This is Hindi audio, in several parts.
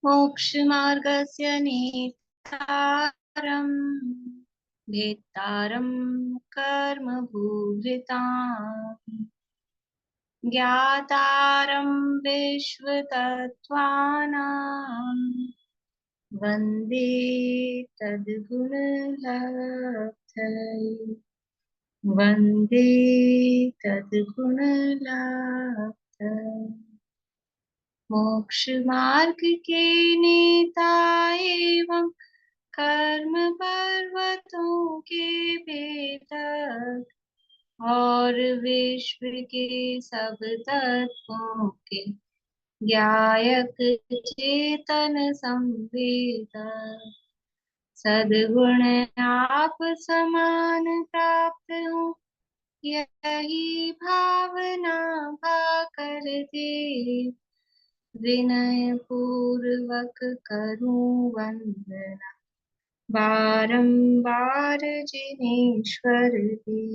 मोक्षमार्गस्य नेतारम् भेत्तारं कर्मभूभृताम् ज्ञातारं विश्वतत्त्वानां वन्दे तद्गुणलब्धये वन्दे तद्गुणलब्धये। मोक्ष मार्ग के नेता एवं कर्म पर्वतों के भेदक और विश्व के सब तत्वों के ज्ञायक चेतन संवेदक सद्गुण आप समान प्राप्त हो यही भावना भाकर दे विनय पूर्वक करूं वंदना बारंबार जिनेश्वर दे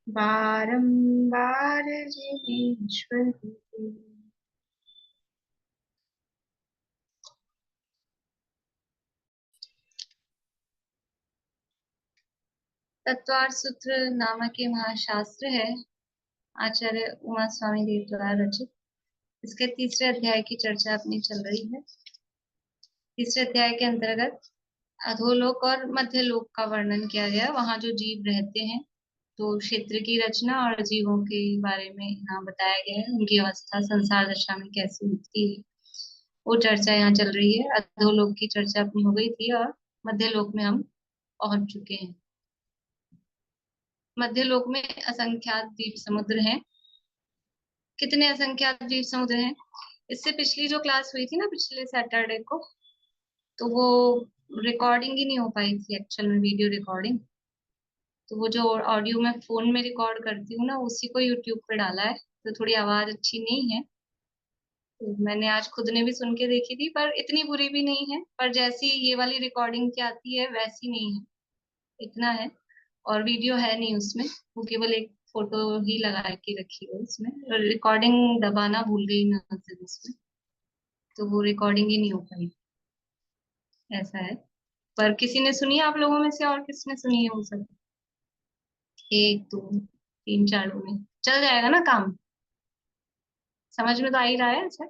बारंबार जिनेश्वर दे। तत्वार्थ सूत्र नामक ये महाशास्त्र है आचार्य उमा स्वामी देव द्वारा रचित। इसके तीसरे अध्याय की चर्चा अपनी चल रही है। तीसरे अध्याय के अंतर्गत अधोलोक और मध्यलोक का वर्णन किया गया, वहां जो जीव रहते हैं, तो क्षेत्र की रचना और जीवों के बारे में यहाँ बताया गया है, उनकी अवस्था संसार दशा में कैसे होती है वो चर्चा यहाँ चल रही है। अधोलोक की चर्चा अपनी हो गई थी और मध्यलोक में हम पहुंच चुके हैं। मध्यलोक में असंख्यात द्वीप समुद्र हैं। कितने असंख्यात द्वीप समुद्र हैं? इससे पिछली जो क्लास हुई थी ना, पिछले सैटरडे को, तो वो रिकॉर्डिंग ही नहीं हो पाई थी एक्चुअल में, वीडियो रिकॉर्डिंग। तो वो जो ऑडियो में फोन में रिकॉर्ड करती हूँ ना, उसी को यूट्यूब पे डाला है, तो थोड़ी आवाज अच्छी नहीं है। तो मैंने आज खुद ने भी सुन के देखी थी, पर इतनी बुरी भी नहीं है, पर जैसी ये वाली रिकॉर्डिंग की आती है वैसी नहीं है, इतना है। और वीडियो है नहीं उसमें, वो केवल एक फोटो ही लगा के रखी है उसमें, और रिकॉर्डिंग दबाना भूल गई मैं उस दिन उसमें, तो वो रिकॉर्डिंग ही नहीं हो पाई, ऐसा है। पर किसी ने सुनी है आप लोगों में से? और किसने सुनी है वो सब? एक दो तीन चार लोग में चल जाएगा ना काम? समझ में तो आ ही रहा है अच्छा।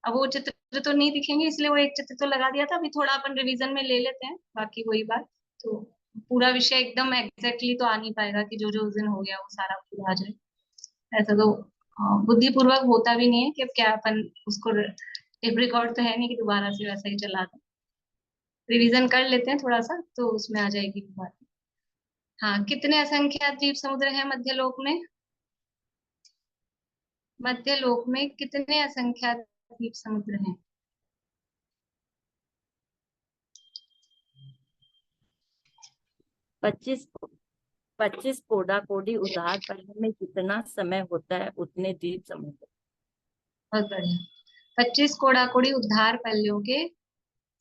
अब वो चित्र तो नहीं दिखेंगे, इसलिए वो एक चित्र तो लगा दिया था। अभी थोड़ा अपन रिवीजन में ले लेते हैं, बाकी वही बात। तो पूरा विषय एकदम एग्जैक्टली तो आ नहीं पाएगा कि जो जो उस दिन हो गया वो सारा पूरा आ जाए, ऐसा तो बुद्धिपूर्वक होता भी नहीं है कि अब क्या अपन उसको टेप रिकॉर्ड तो है नहीं कि दोबारा से वैसा ही चला दो। रिवीजन कर लेते हैं थोड़ा सा तो उसमें आ जाएगी बात। हाँ, कितने असंख्यात द्वीप समुद्र हैं मध्यलोक में? मध्यलोक में कितने असंख्यात द्वीप समुद्र हैं? 25 25 कोडा कोडी उधार पढ़ने में जितना समय होता है उतने द्वीप समुद्र। बहुत बढ़िया। 25 कोड़ाकोड़ी उद्धार पल्लियों के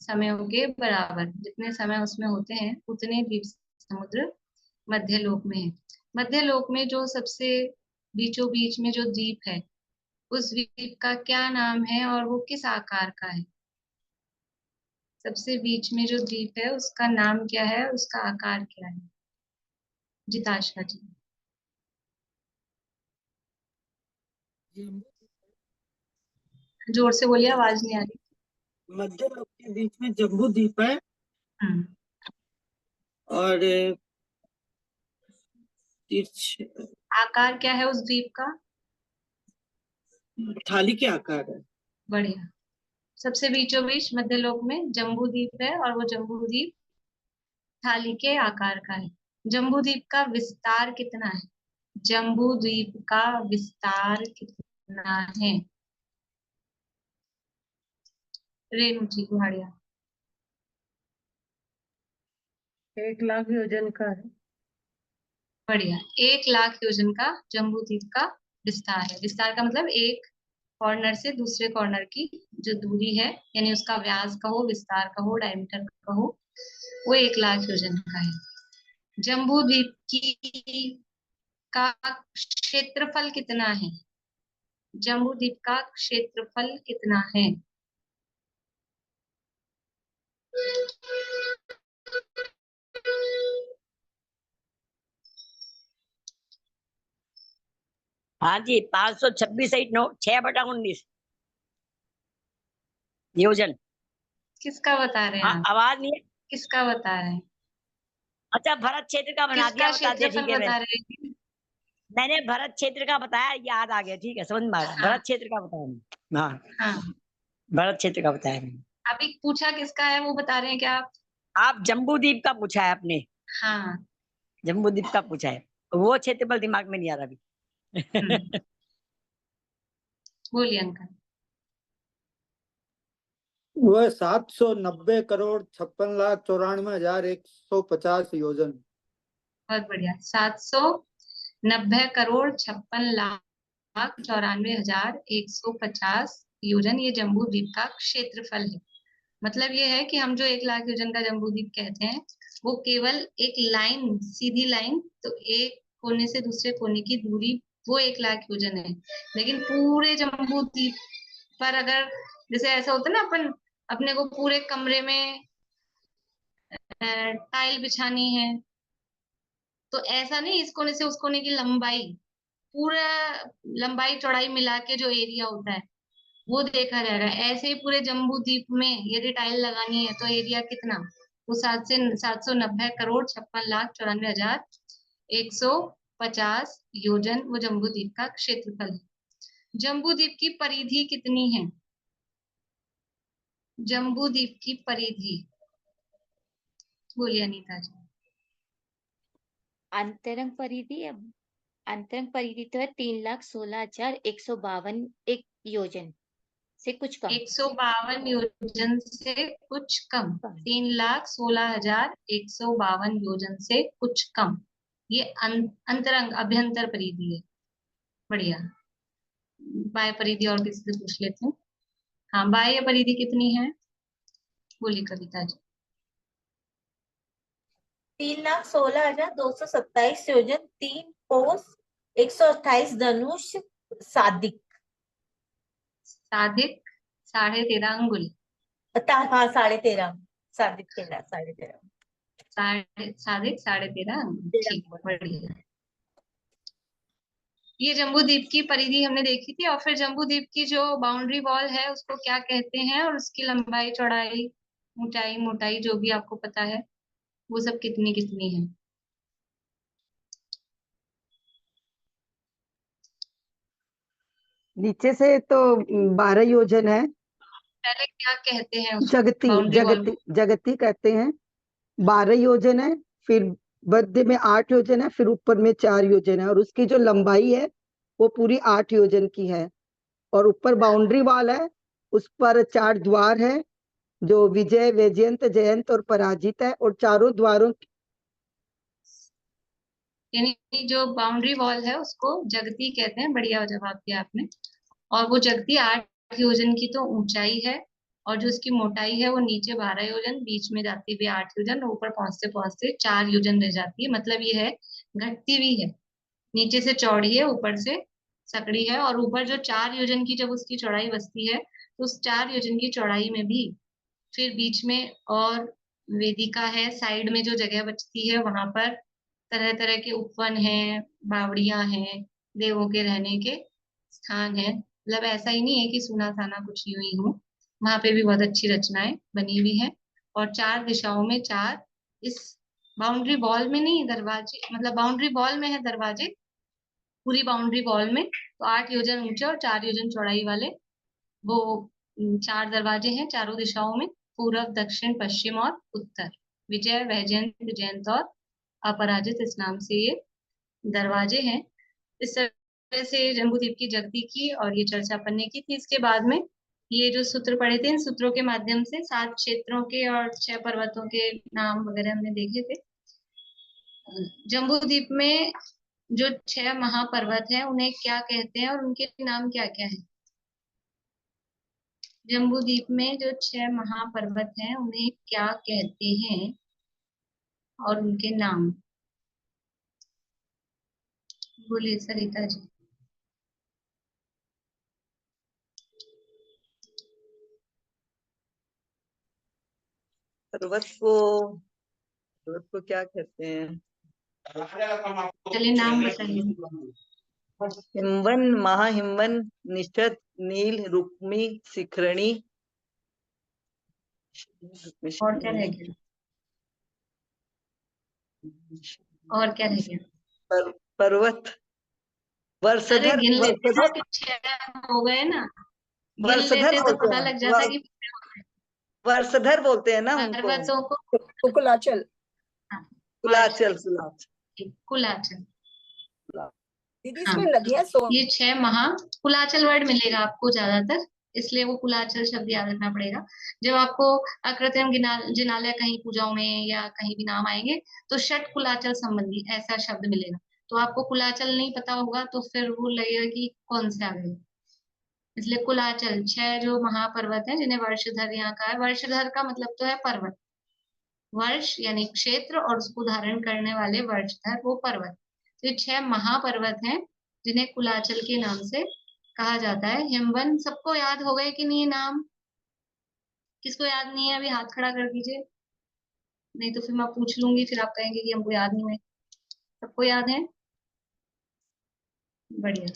समयों के बराबर जितने समय उसमें होते हैं उतने द्वीप समुद्र मध्यलोक में है। मध्यलोक में जो सबसे बीचों बीच में जो द्वीप है, उस द्वीप का क्या नाम है और वो किस आकार का है? सबसे बीच में जो द्वीप है उसका नाम क्या है, उसका आकार क्या है? जिताशा जी, जोर से बोलिए, आवाज नहीं आ रही। मध्य लोक के बीच में जम्बू द्वीप है हम्म, और तिरछ आकार क्या है उस द्वीप का? थाली के आकार है। बढ़िया। सबसे बीचों बीच मध्यलोक में जम्बू द्वीप है और वो जम्बू द्वीप थाली के आकार का है। जम्बू द्वीप का विस्तार कितना है? जम्बू द्वीप का विस्तार कितना है? रेणु जी गुहाड़िया। 1 लाख योजन का है। बढ़िया। 1 लाख योजन का जम्बू द्वीप का विस्तार है। विस्तार का मतलब एक कॉर्नर से दूसरे कॉर्नर की जो दूरी है, यानी उसका व्यास कहो, विस्तार कहो, डायमीटर कहो, वो 1 लाख योजन का है। जम्बू द्वीप की का क्षेत्रफल कितना है? जम्बू द्वीप का क्षेत्रफल कितना है? हाँ जी, 526.9 6/19 योजन। किसका बता रहे हैं हाँ, आप? आवाज नहीं है। किसका बता रहे हैं? अच्छा, भरत क्षेत्र का बना किसका दिया, बता दिया, क्षेत्रफल ठीक है। बता रहे हैं? मैंने भरत क्षेत्र का बताया, याद आ गया, ठीक है, समझ में आ गया। हाँ भरत क्षेत्र का बताया मैंने। हाँ, हाँ। भरत क्षेत्र का बताया मैंने। अभी पूछा किसका है वो बता रहे हैं क्या आप? आप जम्बू द्वीप का पूछा है आपने, हाँ। जम्बू द्वीप का पूछा है, वो क्षेत्रफल दिमाग में नहीं आ रहा अभी। बोलिए अंकल। वह 790,56,94,150 योजन। बहुत बढ़िया। 790,56,94,150 योजन ये जम्बू द्वीप का क्षेत्रफल है। मतलब ये है कि हम जो 1 लाख योजन का जम्बू द्वीप कहते हैं वो केवल एक लाइन, सीधी लाइन, तो एक कोने से दूसरे कोने की दूरी, वो 1 लाख योजन है। लेकिन पूरे जम्बू द्वीप पर अगर जैसे ऐसा होता है ना, अपन अपने को पूरे कमरे में टाइल बिछानी है, तो ऐसा नहीं इस कोने से उस कोने की लंबाई, पूरा लंबाई चौड़ाई मिला के जो एरिया होता है वो देखा जाएगा। ऐसे ही पूरे जम्बू द्वीप में यदि टाइल लगानी है तो एरिया कितना, वो 790,56,94,150 योजन वो जम्बू द्वीप का क्षेत्रफल है। जम्बू द्वीप की परिधि कितनी है? जम्बू द्वीप की परिधि बोलिए अनीता जी। अंतरंग परिधि अंतरंग परिधि तो है 3,16,152 एक योजन से कुछ कम। 152 योजन से कुछ कम। 3,16,152 योजन से कुछ कम, ये अंतरंग अभ्यंतर परिधि है। बढ़िया। बाह्य परिधि और किसी से पूछ लेते हैं। हाँ, बाह्य परिधि कितनी है? बोलिए कविता जी। 3,16,227 योजन, 3 कोस, 128 धनुष, सादिक। साधिक 13.5 अंगुल। हाँ, 13.5, सादिक 13.5। साधिक 13.5 अंगुल, ठीक, बढ़िया। ये जम्बू द्वीप की परिधि हमने देखी थी। और फिर जम्बू द्वीप की जो बाउंड्री वॉल है उसको क्या कहते हैं, और उसकी लंबाई चौड़ाई ऊंचाई मोटाई जो भी आपको पता है वो सब कितनी कितनी है? नीचे से तो 12 योजन है। पहले क्या कहते हैं उसको? जगती बाउंड्री वॉल जगती जगती कहते हैं। 12 योजन है, फिर मध्य में 8 योजन है, फिर ऊपर में 4 योजन है, और उसकी जो लंबाई है वो पूरी 8 योजन की है। और ऊपर बाउंड्री वॉल है, उस पर 4 द्वार है, जो विजय, वैजयंत, जयंत और पराजित है। और चारों द्वारों यानी जो बाउंड्री वॉल है उसको जगती कहते हैं। बढ़िया जवाब दिया आपने। और वो जगती 8 योजन की तो ऊंचाई है, और जो उसकी मोटाई है वो नीचे 12 योजन, बीच में जाती हुई 8 योजन, और ऊपर पहुंचते पहुंचते 4 योजन रह जाती है। मतलब ये है घटती हुई है, नीचे से चौड़ी है, ऊपर से सकड़ी है। और ऊपर जो 4 योजन की जब उसकी चौड़ाई बचती है तो उस 4 योजन की चौड़ाई में भी फिर बीच में और वेदिका है, साइड में जो जगह बचती है वहां पर तरह तरह के उपवन हैं, बावड़ियां हैं, देवों के रहने के स्थान है। मतलब ऐसा ही नहीं है कि सूना साना कुछ यूं ही हो, वहां पे भी बहुत अच्छी रचनाएं बनी हुई है। और 4 दिशाओं में 4, इस बाउंड्री वॉल में नहीं, दरवाजे, मतलब बाउंड्री वॉल में है दरवाजे, पूरी बाउंड्री वॉल में तो 8 योजन ऊंचे और 4 योजन चौड़ाई वाले वो 4 दरवाजे हैं चारों दिशाओं में, पूर्व, दक्षिण, पश्चिम और उत्तर। विजय, वैजयंत, जयंत और अपराजित, इस नाम से ये दरवाजे हैं। इस तरह से जम्बूद्वीप की जगती की और ये चर्चा अपन ने की थी। इसके बाद में ये जो सूत्र पढ़े थे, इन सूत्रों के माध्यम से 7 क्षेत्रों के और 6 पर्वतों के नाम वगैरह हमने देखे थे। जम्बूद्वीप में जो 6 महापर्वत है उन्हें क्या कहते हैं और उनके नाम क्या क्या है? जम्बूद्वीप में जो 6 महापर्वत हैं उन्हें क्या कहते हैं और उनके नाम? बोलिए सरिता जी। पर्वत को क्या कहते हैं? चलिए नाम बताइए। हिमवन, महाहिमवन, निषद, नील, रुक्मी, शिखरणी। और क्या रह गया? और क्या रह गया? पर्वत, अरे वर्षधर, गिन लेते ना, वर्षधर, कि 6 हो गए ना, गिन वर्षधर लेते तो बोलते पता हैं, लग जाता कि वर्षधर बोलते हैं ना उनको। पर्वतों को। कुलाचल। हाँ, कुलाचल, कुलाचल। कुलाचल। दीदी हाँ, इसमें नदियां ये 6 कुलाचल वर्ड मिलेगा आपको ज्यादातर, इसलिए वो कुलाचल शब्द याद रखना पड़ेगा। जब आपको अकृत्रिम जिनालय कहीं पूजाओं में या कहीं भी नाम आएंगे तो षट कुलाचल संबंधी ऐसा शब्द मिलेगा। तो आपको कुलाचल नहीं पता होगा तो फिर वो लगेगा कि कौन से आ गए। इसलिए कुलाचल 6 जो महापर्वत है जिन्हें वर्षधर यहाँ का है। वर्षधर का मतलब तो है पर्वत, वर्ष यानी क्षेत्र और उसको धारण करने वाले वर्षधर वो पर्वत। तो ये 6 महापर्वत हैं जिन्हें कुलाचल के नाम से कहा जाता है। हिमवन सबको याद हो गए कि नहीं ये नाम? किसको याद नहीं है अभी हाथ खड़ा कर दीजिए, नहीं तो फिर मैं पूछ लूंगी, फिर आप कहेंगे कि हमको याद नहीं है। सबको याद है? बढ़िया।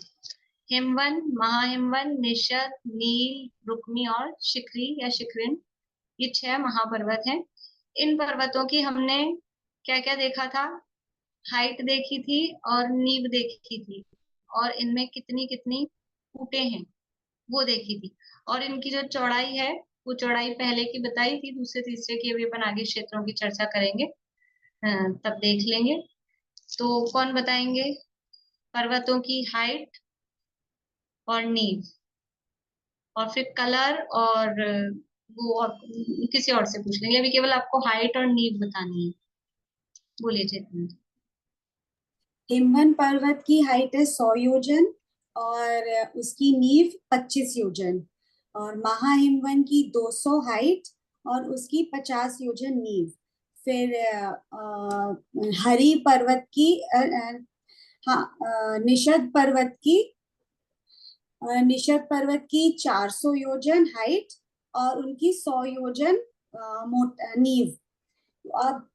हिमवन, महाहिमवन, निषद, नील, रुक्मी और शिखरी या शिखरिन, ये 6 महापर्वत हैं। इन पर्वतों की हमने क्या क्या देखा था? हाइट देखी थी और नींव देखी थी, और इनमें कितनी कितनी फूटे हैं वो देखी थी। और इनकी जो चौड़ाई है वो चौड़ाई पहले की बताई थी, दूसरे तीसरे की अभी अपन आगे क्षेत्रों की चर्चा करेंगे, तब देख लेंगे। तो कौन बताएंगे पर्वतों की हाइट और नींव, और फिर कलर और वो, और किसी और से पूछ लेंगे। अभी केवल आपको हाइट और नींव बतानी है। बोलिए चेतन। हिमवन पर्वत की हाइट है 100 योजन और उसकी नींव 25 योजन, और महाहिमवन की 200 हाइट और उसकी 50 योजन नींव। फिर हरि पर्वत की निषद पर्वत की 400 योजन हाइट और उनकी 100 योजन नींव। अब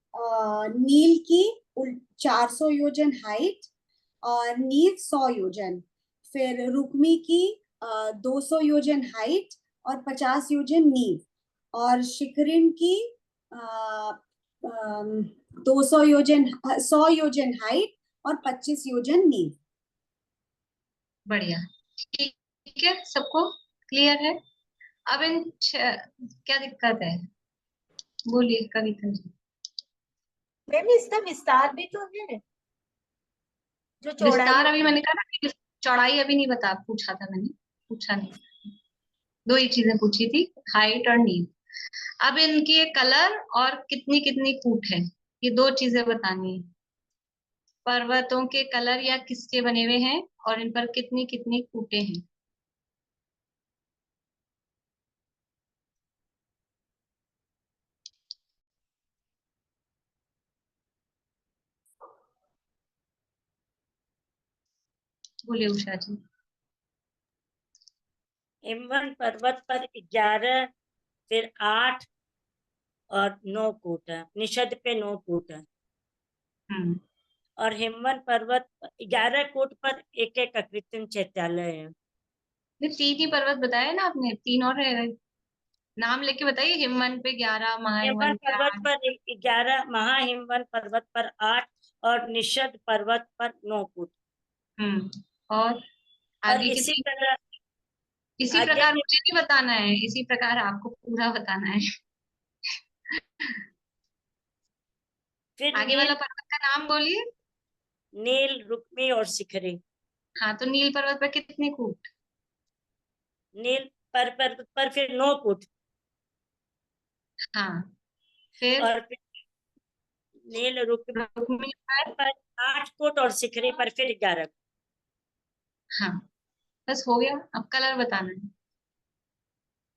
नील की 400 योजन हाइट और नींव 100 योजन। फिर रुक्मी की 200 योजन हाइट और 50 योजन नींव, और शिखरिन की 200 योजन 100 योजन हाइट और 25 योजन नींव। बढ़िया, ठीक है, सबको क्लियर है? अब क्या दिक्कत है? बोलिए कविता जी। मैम इसका विस्तार भी तो है, जो चौड़ाई विस्तार अभी होती है। मैंने कहा ना कि चौड़ाई अभी नहीं पूछा था मैंने, पूछा नहीं। 2 ही चीजें पूछी थी, हाइट और नींव। अब इनकी कलर और कितनी कितनी फूट है, ये 2 चीजें बतानी है। पर्वतों के कलर या किसके बने हुए हैं और इन पर कितनी कितनी फूटे हैं। बोलिए उषा जी। हिमवन पर्वत पर 11, फिर 8 और 9 कूट है। निषद पे 9 कूट है। और हिमवन पर्वत 11 कूट पर एक एक अकृत्रिम चैत्यालय है। ये 3 ही पर्वत बताए ना आपने, 3 और रह गए। नाम लेके बताइए। हिमवन पे 11, हिमवन महाहिमवन पे पर्वत 8। पर 11, महाहिमवन पर्वत पर 8 और निषद पर्वत पर 9 कूट। और और आगे इसी कितनी? तरह इसी आगे प्रकार मुझे नहीं बताना है, इसी प्रकार आपको पूरा बताना है। फिर आगे वाला पर्वत का नाम बोलिए। नील, रुक्मी और शिखरी। हाँ, तो नील पर्वत पर कितने कूट? नील पर्वत पर फिर 9 कूट। हाँ, फिर और फिर नील रुक्मी रुक्मी पर? पर 8 कूट और शिखरी पर फिर 11। हाँ, बस हो गया। अब कलर बताना है।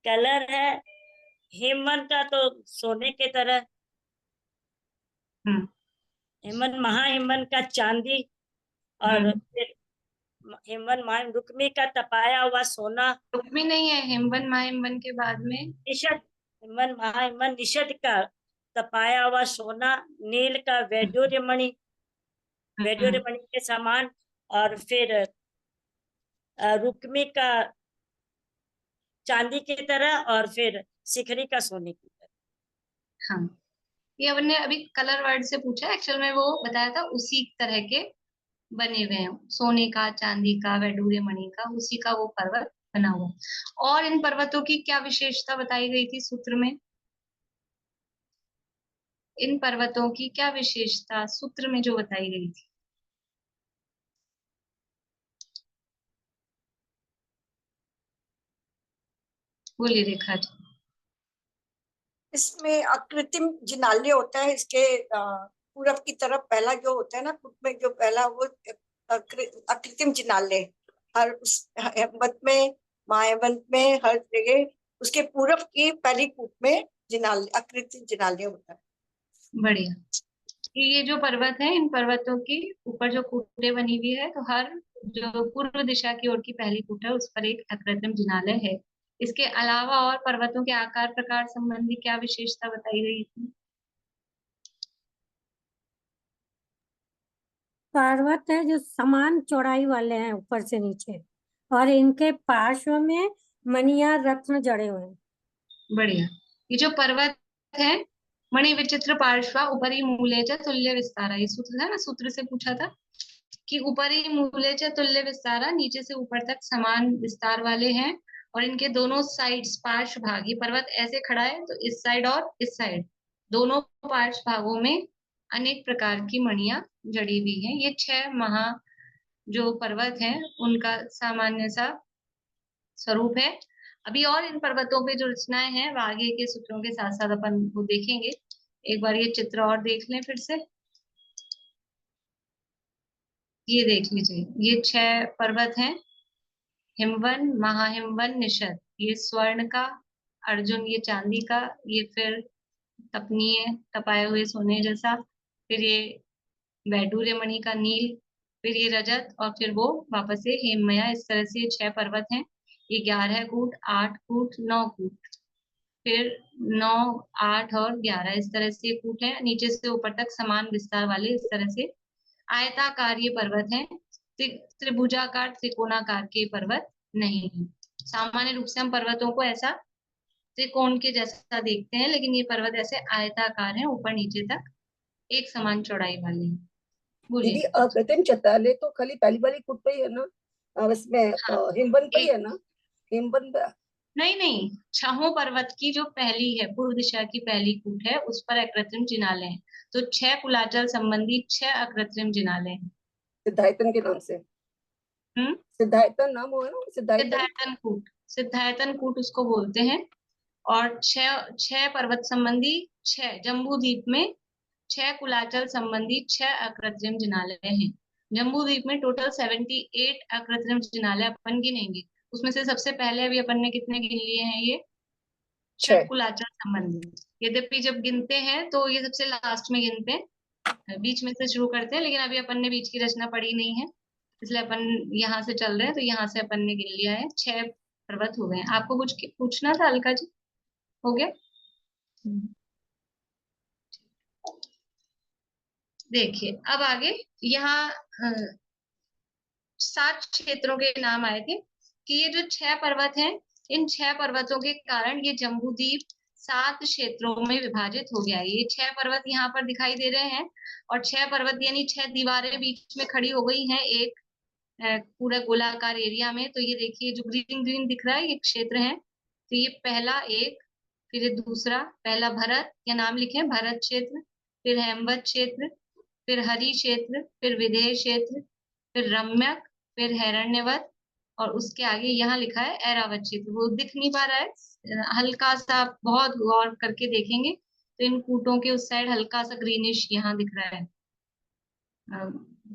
कलर है हिमवन का तो सोने के तरह, हिमवन महाहिमवन का चांदी, और फिर हिमवन महा रुक्मी का तपाया हुआ सोना। रुक्मी नहीं है, हिमवन महाहिमवन के बाद में निषद, हिमवन महाहिमवन निषद का तपाया हुआ सोना, नील का वैडूर्य मणि, वैडूर्य मणि के समान, और फिर रुक्मी का चांदी की तरह, और फिर शिखरी का सोने की तरह। हाँ, ये हमने अभी कलर वर्ड से पूछा, एक्चुअल में वो बताया था उसी तरह के बने हुए हैं, सोने का, चांदी का, वैडूर्य मणि का, उसी का वो पर्वत बना हुआ। और इन पर्वतों की क्या विशेषता बताई गई थी सूत्र में? इन पर्वतों की क्या विशेषता सूत्र में जो बताई गई थी? बोलिए रेखा जी। इसमें अकृत्रिम जिनाल्य होता है। इसके पूरब की तरफ पहला जो होता है ना कूट में, जो पहला वो अकृत्रिम जिनाल्य, हर उस हेमवत में, महाहेमवत में, हर जगह उसके पूरब की पहली कूट में जिनाल्य, अकृत्रिम जिनाल्य होता है। बढ़िया। ये जो पर्वत है, इन पर्वतों की ऊपर जो कूटें बनी हुई है, तो हर जो पूर्व दिशा की ओर की पहली कूट है उस पर एक अकृत्रिम जिनालय है। इसके अलावा और पर्वतों के आकार प्रकार संबंधी क्या विशेषता बताई गई थी? पर्वत है जो समान चौड़ाई वाले हैं ऊपर से नीचे, और इनके पार्श्व में मणिया रत्न जड़े हुए हैं। बढ़िया। ये जो पर्वत है, मणि विचित्र पार्श्वा उपरी मूले च तुल्य विस्तारा, ये सूत्र था ना, सूत्र से पूछा था कि ऊपरी मूले च तुल्य विस्तारा, नीचे से ऊपर तक समान विस्तार वाले हैं, और इनके दोनों साइड्स, पार्श्व भाग, ये पर्वत ऐसे खड़ा है तो इस साइड और इस साइड दोनों पार्श्व भागों में अनेक प्रकार की मणियां जड़ी हुई हैं। ये 6 महा जो पर्वत हैं उनका सामान्य सा स्वरूप है। अभी और इन पर्वतों पे जो रचनाएं हैं वो आगे के सूत्रों के साथ साथ अपन वो देखेंगे। एक बार ये चित्र और देख लें फिर से। ये देख लीजिए, ये 6 पर्वत हैं, हिमवन, महाहिमवन, निषद, ये स्वर्ण का, अर्जुन ये चांदी का, ये फिर तपनीय तपाए हुए सोने जैसा, फिर ये वैडूर्य मणि का नील, फिर ये रजत, और फिर वो वापस से हेममया। इस तरह से ये 6 पर्वत हैं। ये 11 कूट, 8 कूट, 9 कूट, फिर 9, 8 और 11 इस तरह से कूट है, नीचे से ऊपर तक समान विस्तार वाले इस तरह से आयताकार ये पर्वत हैं। त्रिभुजाकार, त्रिकोणाकार के पर्वत नहीं है। सामान्य रूप से हम पर्वतों को ऐसा त्रिकोण के जैसा देखते हैं, लेकिन ये पर्वत ऐसे आयताकार हैं, ऊपर नीचे तक एक समान चौड़ाई वाले हैं। दीदी अकृत्रिम चित्रालय तो खाली पहली वाली कूट पे ही है ना, इसमें हिमवन पे ही है ना, हिमवन पे? नहीं नहीं, 6 पर्वत की जो पहली है, पूर्व दिशा की पहली कूट है, उस पर अकृत्रिम जिनालय है। तो 6 कुलाचल संबंधी 6 अकृत्रिम जिनालय हैं। सिद्धायतन के नाम से। सिद्धायतन नाम हुआ ना, सिद्धायतन कूट, सिद्धायतन कूट उसको बोलते हैं। और 6 पर्वत संबंधी 6 जम्बू द्वीप में 6 कुलाचल संबंधी 6 अकृत्रिम जिनालय हैं। जम्बू द्वीप में टोटल 78 अकृत्रिम जिनालय अपन गिनेंगे। उसमें से सबसे पहले अभी अपन ने कितने गिन लिए हैं? ये 6 कुलाचल संबंधी। यद्यपि जब गिनते हैं तो ये सबसे लास्ट में गिनते हैं, बीच में से शुरू करते हैं, लेकिन अभी अपन ने बीच की रचना पढ़ी नहीं है, इसलिए अपन यहाँ से चल रहे हैं। तो यहाँ से अपन ने गिन लिया है, 6 पर्वत हो गए हैं। आपको कुछ पूछना था अलका जी? हो गया? देखिए अब आगे यहाँ 7 क्षेत्रों के नाम आए थे कि ये जो 6 पर्वत हैं, इन 6 पर्वतों के कारण ये जम्बू द्वीप 7 क्षेत्रों में विभाजित हो गया है। ये 6 पर्वत यहाँ पर दिखाई दे रहे हैं, और 6 पर्वत यानी 6 दीवारें बीच में खड़ी हो गई हैं एक पूरा गोलाकार एरिया में। तो ये देखिए जो ग्रीन ग्रीन दिख रहा है ये क्षेत्र है। तो ये पहला एक, फिर ये दूसरा, पहला भरत, या नाम लिखे भरत क्षेत्र, फिर हेमवत क्षेत्र, फिर हरि क्षेत्र, फिर विदेह क्षेत्र, फिर रम्यक, फिर हिरण्यवत, और उसके आगे यहाँ लिखा है ऐरावत क्षेत्र। वो दिख नहीं पा रहा है, हल्का सा बहुत गौर करके देखेंगे तो इन कूटों के उस साइड हल्का सा ग्रीनिश यहाँ दिख रहा है,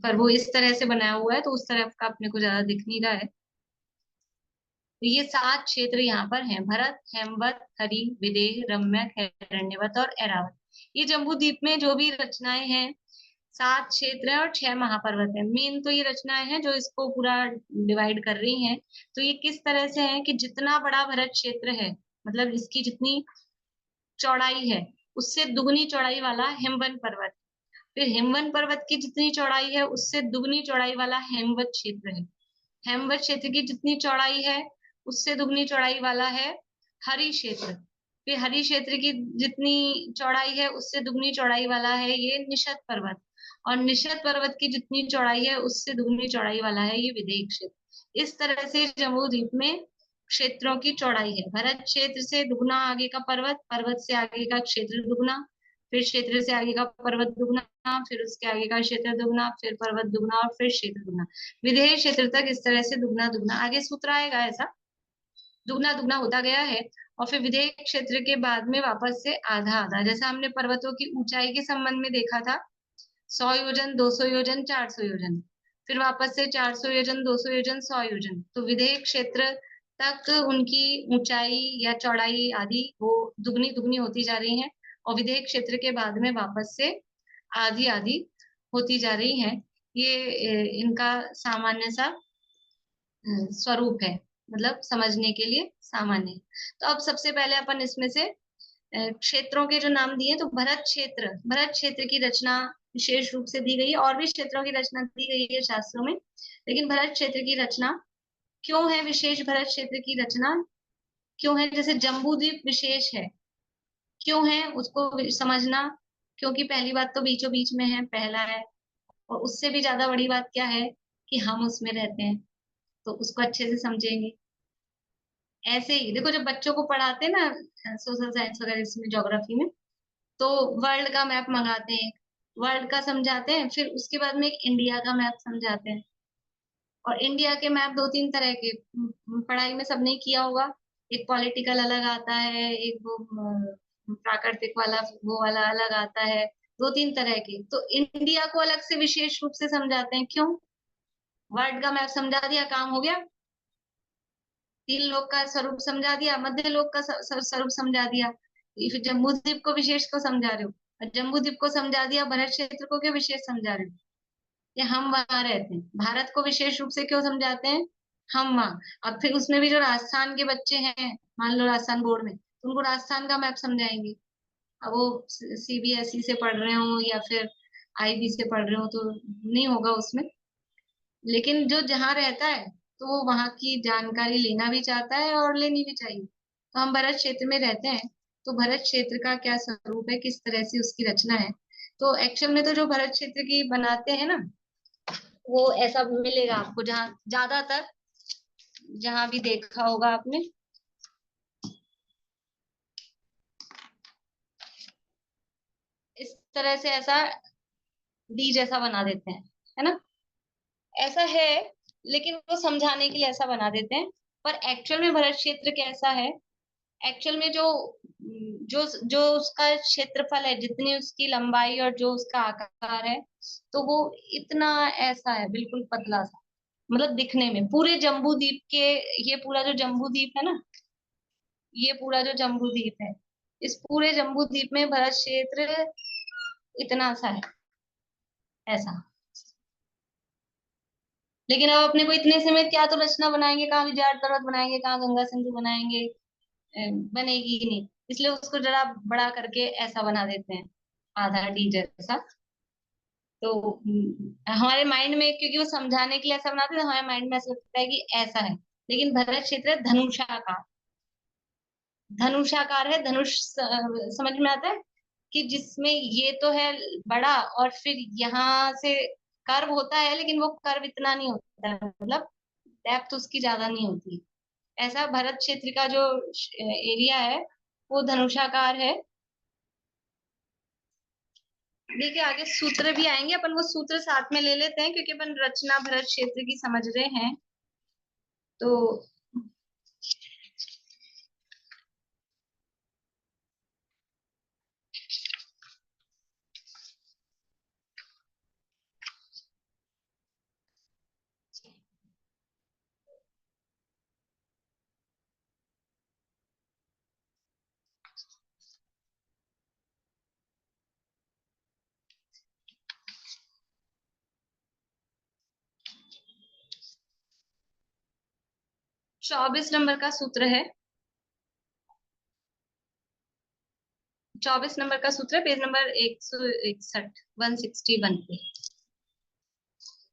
पर वो इस तरह से बनाया हुआ है तो उस तरफ का अपने को ज्यादा दिख नहीं रहा है। तो ये 7 क्षेत्र यहाँ पर हैं, भरत, हेमवत, हरि, विदेह, रम्यक, हिरण्यवत और ऐरावत। ये जम्बू द्वीप में जो भी रचनाएं हैं 7 क्षेत्र है और 6 महापर्वत है। मेन तो ये रचनाएं हैं जो इसको पूरा डिवाइड कर रही हैं। तो ये किस तरह से है कि जितना बड़ा भरत क्षेत्र है, मतलब इसकी जितनी चौड़ाई है, उससे दुगनी चौड़ाई वाला हिमवन पर्वत। फिर हिमवन पर्वत की जितनी चौड़ाई है उससे दुगनी चौड़ाई वाला हेमवत क्षेत्र है। हेमवत क्षेत्र की जितनी चौड़ाई है उससे दुगनी चौड़ाई वाला है हरि क्षेत्र। फिर हरि क्षेत्र की जितनी चौड़ाई है उससे दुगनी चौड़ाई वाला है ये निषद पर्वत। और निषद पर्वत की जितनी चौड़ाई है उससे दुगनी चौड़ाई वाला है ये विदेह क्षेत्र। इस तरह से जम्बू द्वीप में क्षेत्रों की चौड़ाई है। भरत क्षेत्र से दुगना आगे का पर्वत, पर्वत से आगे का क्षेत्र दुगना, फिर क्षेत्र से आगे का पर्वत दुगना, फिर उसके आगे का क्षेत्र दुगना, फिर पर्वत दुगना और फिर क्षेत्र दुगना। विदेह क्षेत्र तक इस तरह से दुगना दुगना, आगे सूत्र आएगा ऐसा दुगना दुगना होता गया है। और फिर विदेह क्षेत्र के बाद में वापस से आधा आधा, जैसा हमने पर्वतों की ऊंचाई के संबंध में देखा था 100 योजन, 200 योजन, 400 योजन, फिर वापस से 400 योजन, 200 योजन, 100 योजन। तो विदेह क्षेत्र तक उनकी ऊंचाई या चौड़ाई आदि वो दुगनी दुगनी होती जा रही है और विदेह क्षेत्र के बाद में वापस से आधी आधी होती जा रही है। ये इनका सामान्य सा स्वरूप है, मतलब समझने के लिए सामान्य। तो अब सबसे पहले अपन इसमें से क्षेत्रों के जो नाम दिए, तो भरत क्षेत्र की रचना विशेष रूप से दी गई है। और भी क्षेत्रों की रचना दी गई है शास्त्रों में, लेकिन भरत क्षेत्र की रचना क्यों है विशेष? भरत क्षेत्र की रचना क्यों है? जैसे जम्बूद्वीप विशेष है, क्यों है उसको समझना, क्योंकि पहली बात तो बीचों बीच में है, पहला है। और उससे भी ज्यादा बड़ी बात क्या है कि हम उसमें रहते हैं, तो उसको अच्छे से समझेंगे। ऐसे ही देखो, जब बच्चों को पढ़ाते हैं ना सोशल साइंस वगैरह इसमें, ज्योग्राफी में, तो वर्ल्ड का मैप मंगाते हैं, वर्ल्ड का समझाते हैं, फिर उसके बाद में एक इंडिया का मैप समझाते हैं। और इंडिया के मैप दो तीन तरह के पढ़ाई में सबने किया होगा, एक पॉलिटिकल अलग आता है, एक वो प्राकृतिक वाला वो वाला अलग आता है, दो तीन तरह के। तो इंडिया को अलग से विशेष रूप से समझाते हैं, क्यों? वर्ल्ड का मैप समझा दिया, काम हो गया। तीन लोक का स्वरूप समझा दिया, मध्य लोक का स्वरूप समझा दिया। फिर जम्बूद्वीप को विशेष को समझा रहे हो, और जम्बूद्वीप को समझा दिया, भरत क्षेत्र को क्यों विशेष समझा रहे हो? ये हम वहां रहते हैं। भारत को विशेष रूप से क्यों समझाते हैं? हम वहां। अब फिर उसमें भी जो राजस्थान के बच्चे हैं, मान लो राजस्थान बोर्ड में, तो उनको राजस्थान का मैप समझाएंगे। अब वो सीबीएसई से पढ़ रहे हो या फिर आईबी से पढ़ रहे हो तो नहीं होगा उसमें, लेकिन जो जहाँ रहता है तो वो वहां की जानकारी लेना भी चाहता है और लेनी भी चाहिए। तो हम भरत क्षेत्र में रहते हैं, तो भरत क्षेत्र का क्या स्वरूप है, किस तरह से उसकी रचना है। तो एक्चुअल में तो जो भरत क्षेत्र की बनाते हैं ना, वो ऐसा मिलेगा आपको, जहाँ ज्यादातर जहां भी देखा होगा आपने, इस तरह से ऐसा डी जैसा बना देते हैं, है ना? ऐसा है, लेकिन वो समझाने के लिए ऐसा बना देते हैं। पर एक्चुअल में भरत क्षेत्र कैसा है? एक्चुअल में जो जो जो उसका क्षेत्रफल है, जितनी उसकी लंबाई और जो उसका आकार है, तो वो इतना ऐसा है, बिल्कुल पतला सा, मतलब दिखने में पूरे जम्बू द्वीप के, ये पूरा जो जम्बू द्वीप है ना, ये पूरा जो जम्बू द्वीप है, इस पूरे जम्बू द्वीप में भरत क्षेत्र इतना सा है, ऐसा। लेकिन अब अपने को इतने से में क्या तो रचना बनाएंगे, कहाँ विजाट पर्वत बनाएंगे, कहाँ गंगा सिंधु बनाएंगे, बनेगी ही नहीं। इसलिए उसको जरा बड़ा करके ऐसा बना देते हैं, आधा डी जैसा। तो हमारे माइंड में, क्योंकि वो समझाने के लिए ऐसा बनाते हैं, हमारे माइंड में ऐसा लगता है कि ऐसा है। लेकिन भरत क्षेत्र धनुषाकार, धनुषाकार है। धनुष समझ में आता है कि जिसमें ये तो है बड़ा, और फिर यहाँ से कर्व होता है, लेकिन वो कर्व इतना नहीं होता है, मतलब डेप्थ उसकी ज्यादा नहीं होती। ऐसा भरत क्षेत्र का जो एरिया है वो धनुषाकार है। देखिए आगे सूत्र भी आएंगे, अपन वो सूत्र साथ में ले लेते हैं, क्योंकि अपन रचना भरत क्षेत्र की समझ रहे हैं। तो चौबीस नंबर का सूत्र है, 24 नंबर का सूत्र है, पेज नंबर 161 161 पे।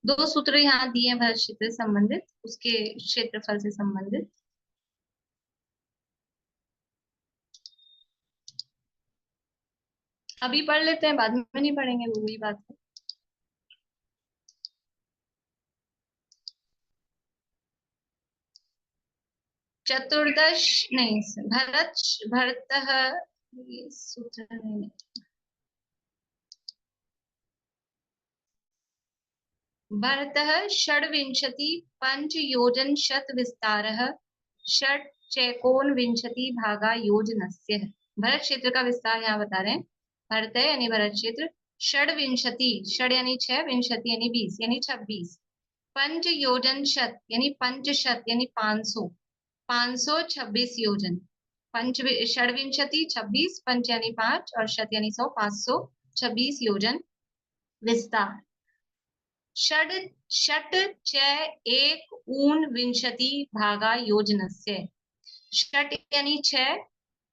दो सूत्र यहाँ दिए हैं भरत क्षेत्र से संबंधित, उसके क्षेत्रफल से संबंधित। अभी पढ़ लेते हैं, बाद में नहीं पढ़ेंगे, वो वही बात है। चतुर्दश नहीं, भरतः, ये सूत्र नहीं, भरतः षड्विंशति पंच योजन शत विस्तारः षट चैकोनविंशति भागा योजनस्य। भरत क्षेत्र का विस्तार यहाँ बता रहे हैं। भरत यानी भरत क्षेत्र, षड्विंशति, षड यानी 6, विंशति यानी 20 यानी 26, पंच योजन शत यानी पंचशत यानी 500, 526 योजन। पंच षड्विंशति 26, पंच यानी 5 और शत यानी 100, 526 योजन विस्तार। षट च एक ऊन विंशति भागा योजनस्य। षट यानी 6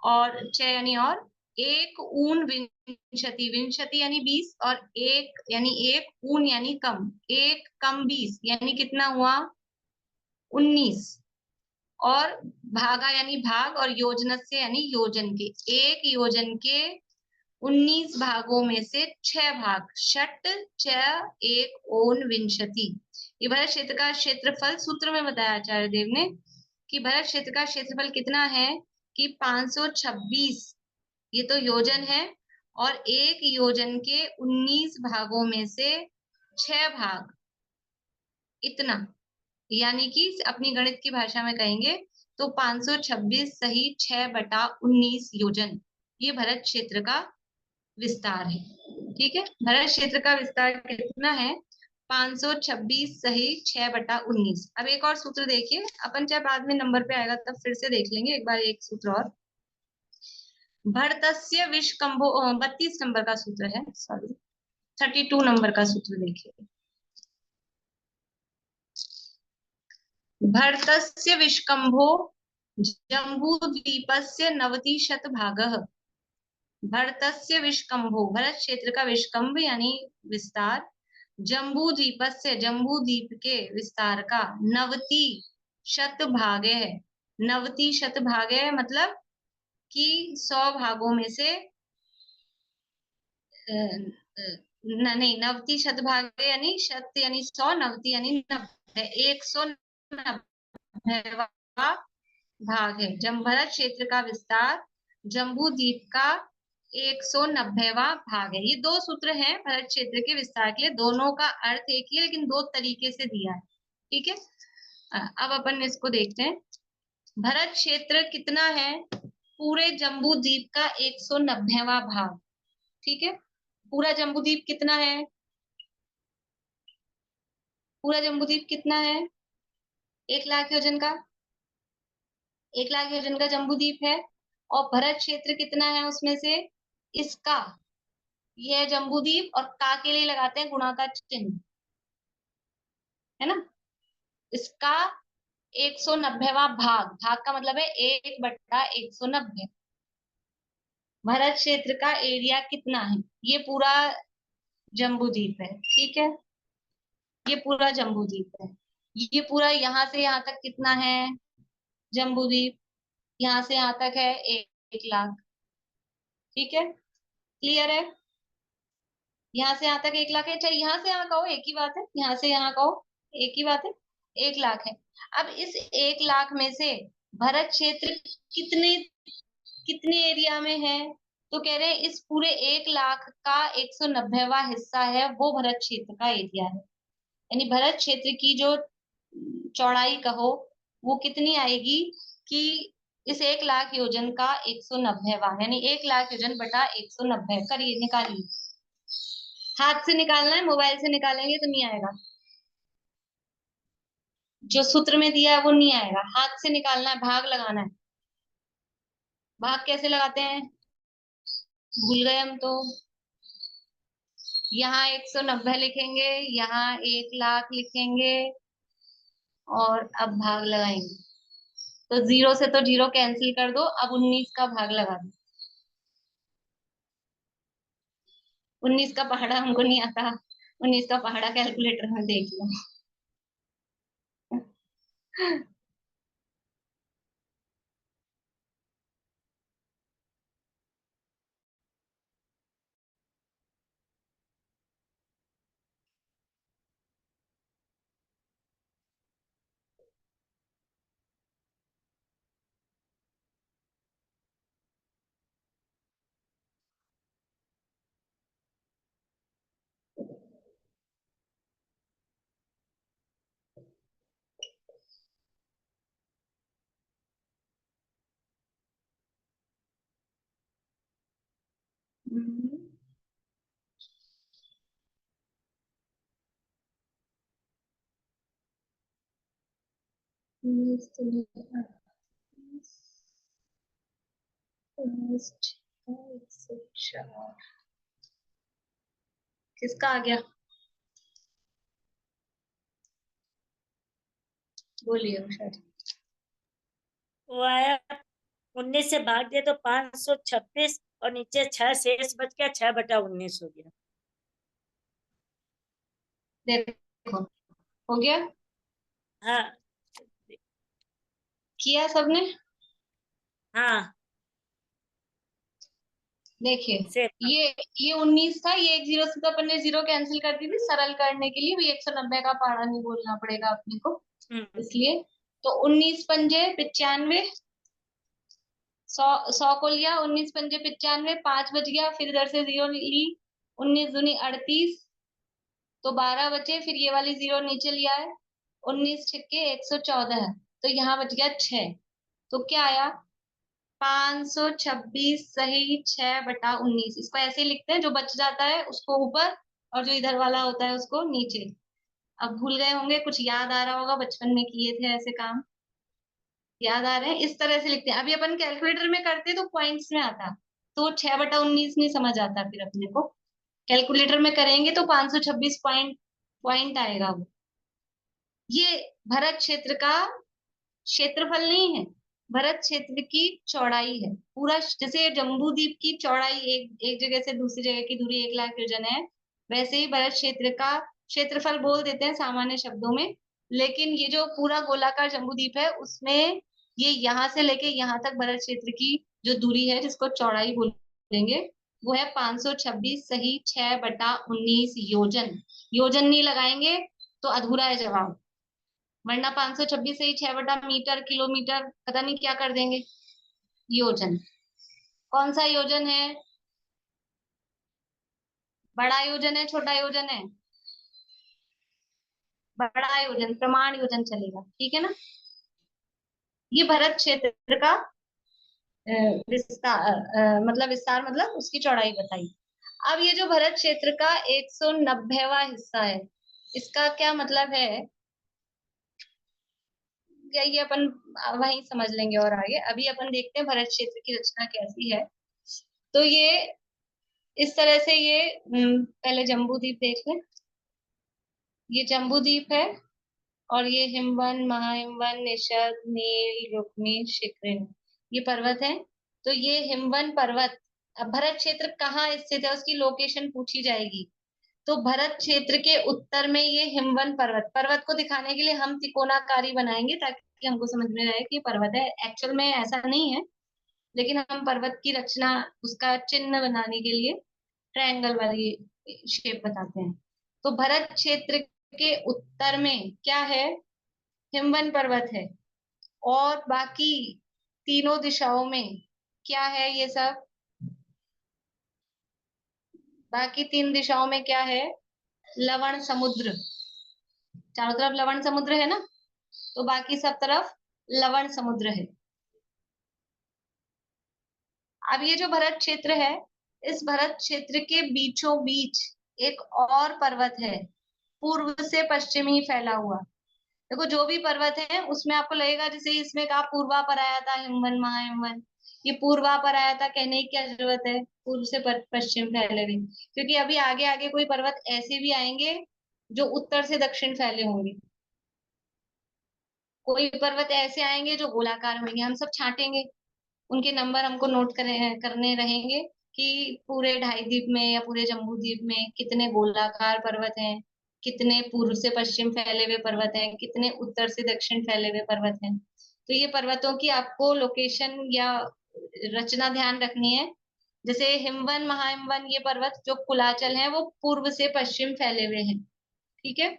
और च यानी और, एक ऊन विंशति, विंशति यानी 20 और एक यानी एक, ऊन यानी कम, एक कम 20 यानी कितना हुआ 19, और भागा यानी भाग, और योजनस्य यानी योजन के, एक योजन के 19 भागों में से 6 भाग। षट च एक ओन विंशति। ये भरत क्षेत्र का क्षेत्रफल सूत्र में बताया आचार्य देव ने कि भरत क्षेत्र का क्षेत्रफल कितना है कि 526, ये तो योजन है, और एक योजन के 19 भागों में से 6 भाग, इतना, यानी कि अपनी गणित की भाषा में कहेंगे तो 526 सही 6/19 योजन, ये भरत क्षेत्र का विस्तार है। ठीक है, भरत क्षेत्र का विस्तार कितना है 526 सही 6/19। अब एक और सूत्र देखिए, अपन चाहे बाद में नंबर पे आएगा तब फिर से देख लेंगे एक बार एक सूत्र और। भरतस्य विष्कंभो, 32 नंबर का सूत्र है, सॉरी 32 नंबर का सूत्र देखिए। भरतस्य विष्कंभो जम्बूद्वीपस्य 90 भागः। भरतस्य विष्कंभो, भरत क्षेत्र का विष्कंभ यानी विस्तार, जम्बू द्वीपस्य, जम्बू द्वीप के विस्तार का 90 भागे है। 90 भागे है मतलब कि 100 भागों में से नहीं, 90 भागे यानी शत यानी 100, 90 यानी 90, 190 भाग है। भरत क्षेत्र का विस्तार जम्बू द्वीप का 190वां भाग है। ये दो सूत्र हैं भरत क्षेत्र के विस्तार के लिए, दोनों का अर्थ एक ही है लेकिन दो तरीके से दिया है। ठीक है, अब अपन इसको देखते हैं। भरत क्षेत्र कितना है पूरे जम्बू द्वीप का 190वां भाग। ठीक है, पूरा जम्बू द्वीप कितना है, पूरा जम्बू द्वीप कितना है 1 लाख योजन का, 1 लाख योजन का जम्बू द्वीप है। और भरत क्षेत्र कितना है उसमें से, इसका, यह जम्बू द्वीप, और का के लिए लगाते हैं गुणा का चिन्ह, है ना। इसका 190वां भाग, भाग का मतलब है 1/190। भरत क्षेत्र का एरिया कितना है, ये पूरा जम्बू द्वीप है। ठीक है, ये पूरा जम्बू द्वीप है, ये पूरा यहाँ से यहाँ तक कितना है जम्बू द्वीप, यहाँ से यहाँ तक है 1 लाख। ठीक है, क्लियर है, यहाँ से यहाँ तक 1 लाख है, चाहे यहाँ से यहाँ कहो एक ही बात है, यहाँ से यहाँ कहो एक ही बात है, 1 लाख है। अब इस 1 लाख में से भरत क्षेत्र कितने कितने एरिया में है, तो कह रहे हैं इस पूरे 1 लाख का 190वां हिस्सा है वो भरत क्षेत्र का एरिया है। यानी भरत क्षेत्र की जो चौड़ाई कहो वो कितनी आएगी कि इस 1 लाख योजन का 190वां, यानी 1 लाख योजन बटा 190। करिए, निकालिए, हाथ से निकालना है, मोबाइल से निकालेंगे तो नहीं आएगा, जो सूत्र में दिया है वो नहीं आएगा, हाथ से निकालना है, भाग लगाना है। भाग कैसे लगाते हैं भूल गए हम तो, यहाँ 190 लिखेंगे, यहाँ 1 लाख लिखेंगे, और अब भाग लगाएंगे तो 0 से तो 0 कैंसिल कर दो, अब 19 का भाग लगा दो। 19 का पहाड़ा हमको नहीं आता, 19 का पहाड़ा कैलकुलेटर में देख लो। किसका आ गया? बोलिए शायद। वो आया 19 से भाग दिया तो 526 और नीचे 6 शेष बच गया, 6/19 हो गया। देखो हो गया। हाँ किया सबने? हाँ देखिए से ये 19 था, ये एक 0 से तो अपन ने 0 कैंसिल कर दी थी सरल करने के लिए, भी 190 का पहाड़ा नहीं बोलना पड़ेगा अपने को, इसलिए। तो 19 पंजे 95, 100 को लिया, 19 पंजे 95, 5 बच गया, फिर इधर से 0 ली, 19 दूनी 38, तो 12 बचे, फिर ये वाली 0 नीचे लिया है, 19 छक्के 114 है, तो यहाँ बच गया 6। तो क्या आया? 526 सही 6/19। इसको ऐसे ही लिखते हैं, जो बच जाता है उसको ऊपर और जो इधर वाला होता है उसको नीचे। अब भूल गए होंगे, कुछ याद आ रहा होगा, बचपन में किए थे ऐसे काम, याद आ रहे हैं? इस तरह से लिखते हैं। अभी अपन कैलकुलेटर में करते तो पॉइंट्स में आता, तो 6/19 नहीं समझ आता, फिर अपने को कैलकुलेटर में करेंगे तो 526 पॉइंट आएगा वो। ये भरत क्षेत्र का क्षेत्रफल नहीं है, भरत क्षेत्र की चौड़ाई है पूरा। जैसे जम्बू द्वीप की चौड़ाई एक जगह से दूसरी जगह की दूरी 1 लाख योजन है, वैसे ही भरत क्षेत्र का क्षेत्रफल बोल देते हैं सामान्य शब्दों में। लेकिन ये जो पूरा गोलाकार जम्बू द्वीप है उसमें ये यहाँ से लेके यहाँ तक भरत क्षेत्र की जो दूरी है, जिसको चौड़ाई बोलेंगे, वो है 526 सही 6/19 योजन। योजन नहीं लगाएंगे तो अधूरा है जवाब, वरना 526 से ही 6/मीटर किलोमीटर पता नहीं क्या कर देंगे। योजन कौन सा योजन है? बड़ा योजन है, छोटा योजन है? बड़ा योजन, प्रमाण योजन चलेगा, ठीक है ना। ये भरत क्षेत्र का विस्तार मतलब विस्तार मतलब उसकी चौड़ाई बताई। अब ये जो भरत क्षेत्र का 190वां हिस्सा है, इसका क्या मतलब है, या ये अपन वहीं समझ लेंगे और आगे। अभी अपन देखते हैं भरत क्षेत्र की रचना कैसी है। तो ये इस तरह से ये पहले जम्बू द्वीप देख लें। ये जम्बू द्वीप है और ये हिमवन, महाहिमवन, निषद, नील, रुक्मी, शिखरिन, ये पर्वत है। तो ये हिमवन पर्वत, अब भरत क्षेत्र कहाँ स्थित है उसकी लोकेशन पूछी जाएगी। तो भरत क्षेत्र के उत्तर में ये हिमवन पर्वत, पर्वत को दिखाने के लिए हम त्रिकोणाकारी बनाएंगे ताकि हमको समझ में आए कि ये पर्वत है। एक्चुअल में ऐसा नहीं है, लेकिन हम पर्वत की रचना उसका चिन्ह बनाने के लिए ट्रायंगल वाली शेप बताते हैं। तो भरत क्षेत्र के उत्तर में क्या है? हिमवन पर्वत है। और बाकी तीनों दिशाओं में क्या है? ये सब बाकी 3 दिशाओं में क्या है? लवण समुद्र, चारों तरफ लवण समुद्र है ना, तो बाकी सब तरफ लवण समुद्र है। अब ये जो भरत क्षेत्र है, इस भरत क्षेत्र के बीचों बीच एक और पर्वत है, पूर्व से पश्चिम ही फैला हुआ। देखो जो भी पर्वत है उसमें आपको लगेगा जैसे इसमें कहा पूर्वा पर आया था हिमवन, महाहिमवन, ये पूर्वा पर आया था, कहने की क्या जरूरत है, पूर्व से पश्चिम फैले हुए, क्योंकि अभी आगे आगे कोई पर्वत ऐसे भी आएंगे जो उत्तर से दक्षिण फैले होंगे। कोई पर्वत ऐसे आएंगे जो गोलाकार होंगे, हम सब छांटेंगे, उनके नंबर हमको नोट करने रहेंगे कि पूरे ढाई द्वीप में या पूरे जम्बू द्वीप में कितने गोलाकार पर्वत हैं, कितने पूर्व से पश्चिम फैले हुए पर्वत हैं, कितने उत्तर से दक्षिण फैले हुए पर्वत हैं। तो ये पर्वतों की आपको लोकेशन या रचना ध्यान रखनी है। जैसे हिमवन महाहिमवन ये पर्वत जो कुलाचल है वो पूर्व से पश्चिम फैले हुए हैं, ठीक है।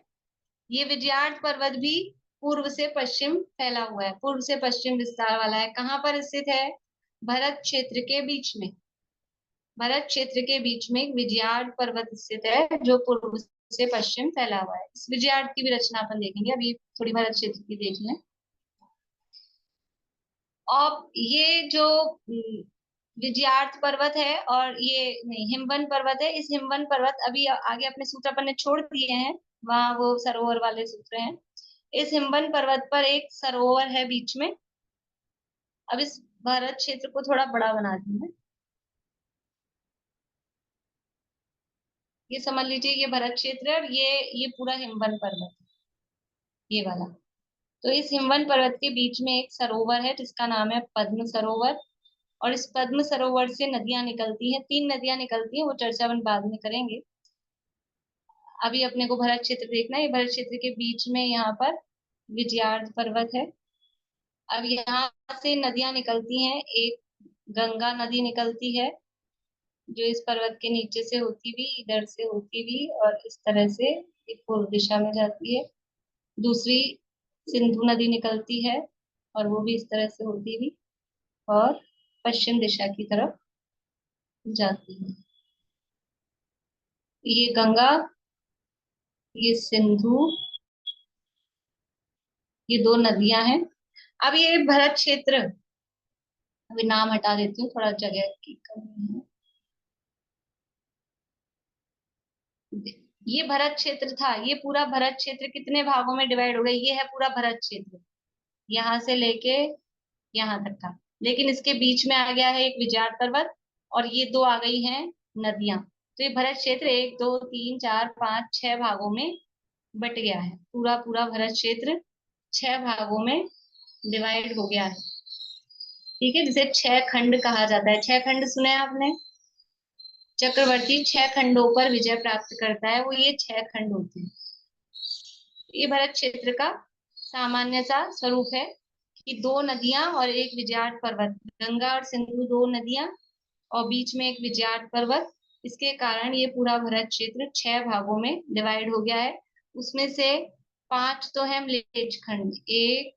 ये विजयार्थ पर्वत भी पूर्व से पश्चिम फैला हुआ है, पूर्व से पश्चिम विस्तार वाला है। कहाँ पर स्थित है? भरत क्षेत्र के बीच में। भरत क्षेत्र के बीच में एक विजयार्थ पर्वत स्थित है जो पूर्व से पश्चिम फैला हुआ है। इस विजयार्थ की भी रचना अपन देखेंगे, अभी थोड़ी भरत क्षेत्र की देख लें। और ये जो विजयार्थ पर्वत है और ये नहीं हिमवन पर्वत है, इस हिमवन पर्वत अभी आगे अपने सूत्र अपन ने छोड़ दिए हैं, वहां वो सरोवर वाले सूत्र हैं। इस हिमवन पर्वत पर एक सरोवर है बीच में। अब इस भरत क्षेत्र को थोड़ा बड़ा बना दिया, ये समझ लीजिए ये भरत क्षेत्र है और ये पूरा हिमवन पर्वत है, ये वाला। तो इस हिमवन पर्वत के बीच में एक सरोवर है जिसका नाम है पद्म सरोवर, और इस पद्म सरोवर से नदियां निकलती हैं, 3 नदियां निकलती हैं, वो चर्चा अपन बाद में करेंगे। अभी अपने को भरत क्षेत्र देखना है। ये भरत क्षेत्र के बीच में यहाँ पर विजयार्थ पर्वत है। अब यहाँ से नदियां निकलती हैं, एक गंगा नदी निकलती है जो इस पर्वत के नीचे से होती हुई, इधर से होती हुई और इस तरह से एक पूर्व दिशा में जाती है। दूसरी सिंधु नदी निकलती है और वो भी इस तरह से होती हुई और पश्चिम दिशा की तरफ जाती है। ये गंगा, ये सिंधु, ये 2 नदियां हैं। अब ये भरत क्षेत्र, अभी नाम हटा देती हूँ, थोड़ा जगह की कमी है। ये भरत क्षेत्र था, ये पूरा भरत क्षेत्र कितने भागों में डिवाइड हो गया? ये है पूरा भरत क्षेत्र, यहाँ से लेके यहाँ तक का। लेकिन इसके बीच में आ गया है एक विजयार्थ पर्वत और ये 2 आ गई हैं नदियां। तो ये भरत क्षेत्र 1 2 3 4 5 6 भागों में बट गया है। पूरा पूरा भरत क्षेत्र 6 भागों में डिवाइड हो गया है, ठीक है, जिसे 6 खंड कहा जाता है। 6 खंड सुने आपने? चक्रवर्ती 6 खंडों पर विजय प्राप्त करता है, वो ये 6 खंड होते हैं। ये भरत क्षेत्र का सामान्य सा स्वरूप है कि 2 नदियां और एक विजयार्थ पर्वत, गंगा और सिंधु 2 नदियां और बीच में एक विजयार्थ पर्वत। इसके कारण ये पूरा भरत क्षेत्र 6 भागों में डिवाइड हो गया है। उसमें से 5 तो है म्लेच्छ खंड, 1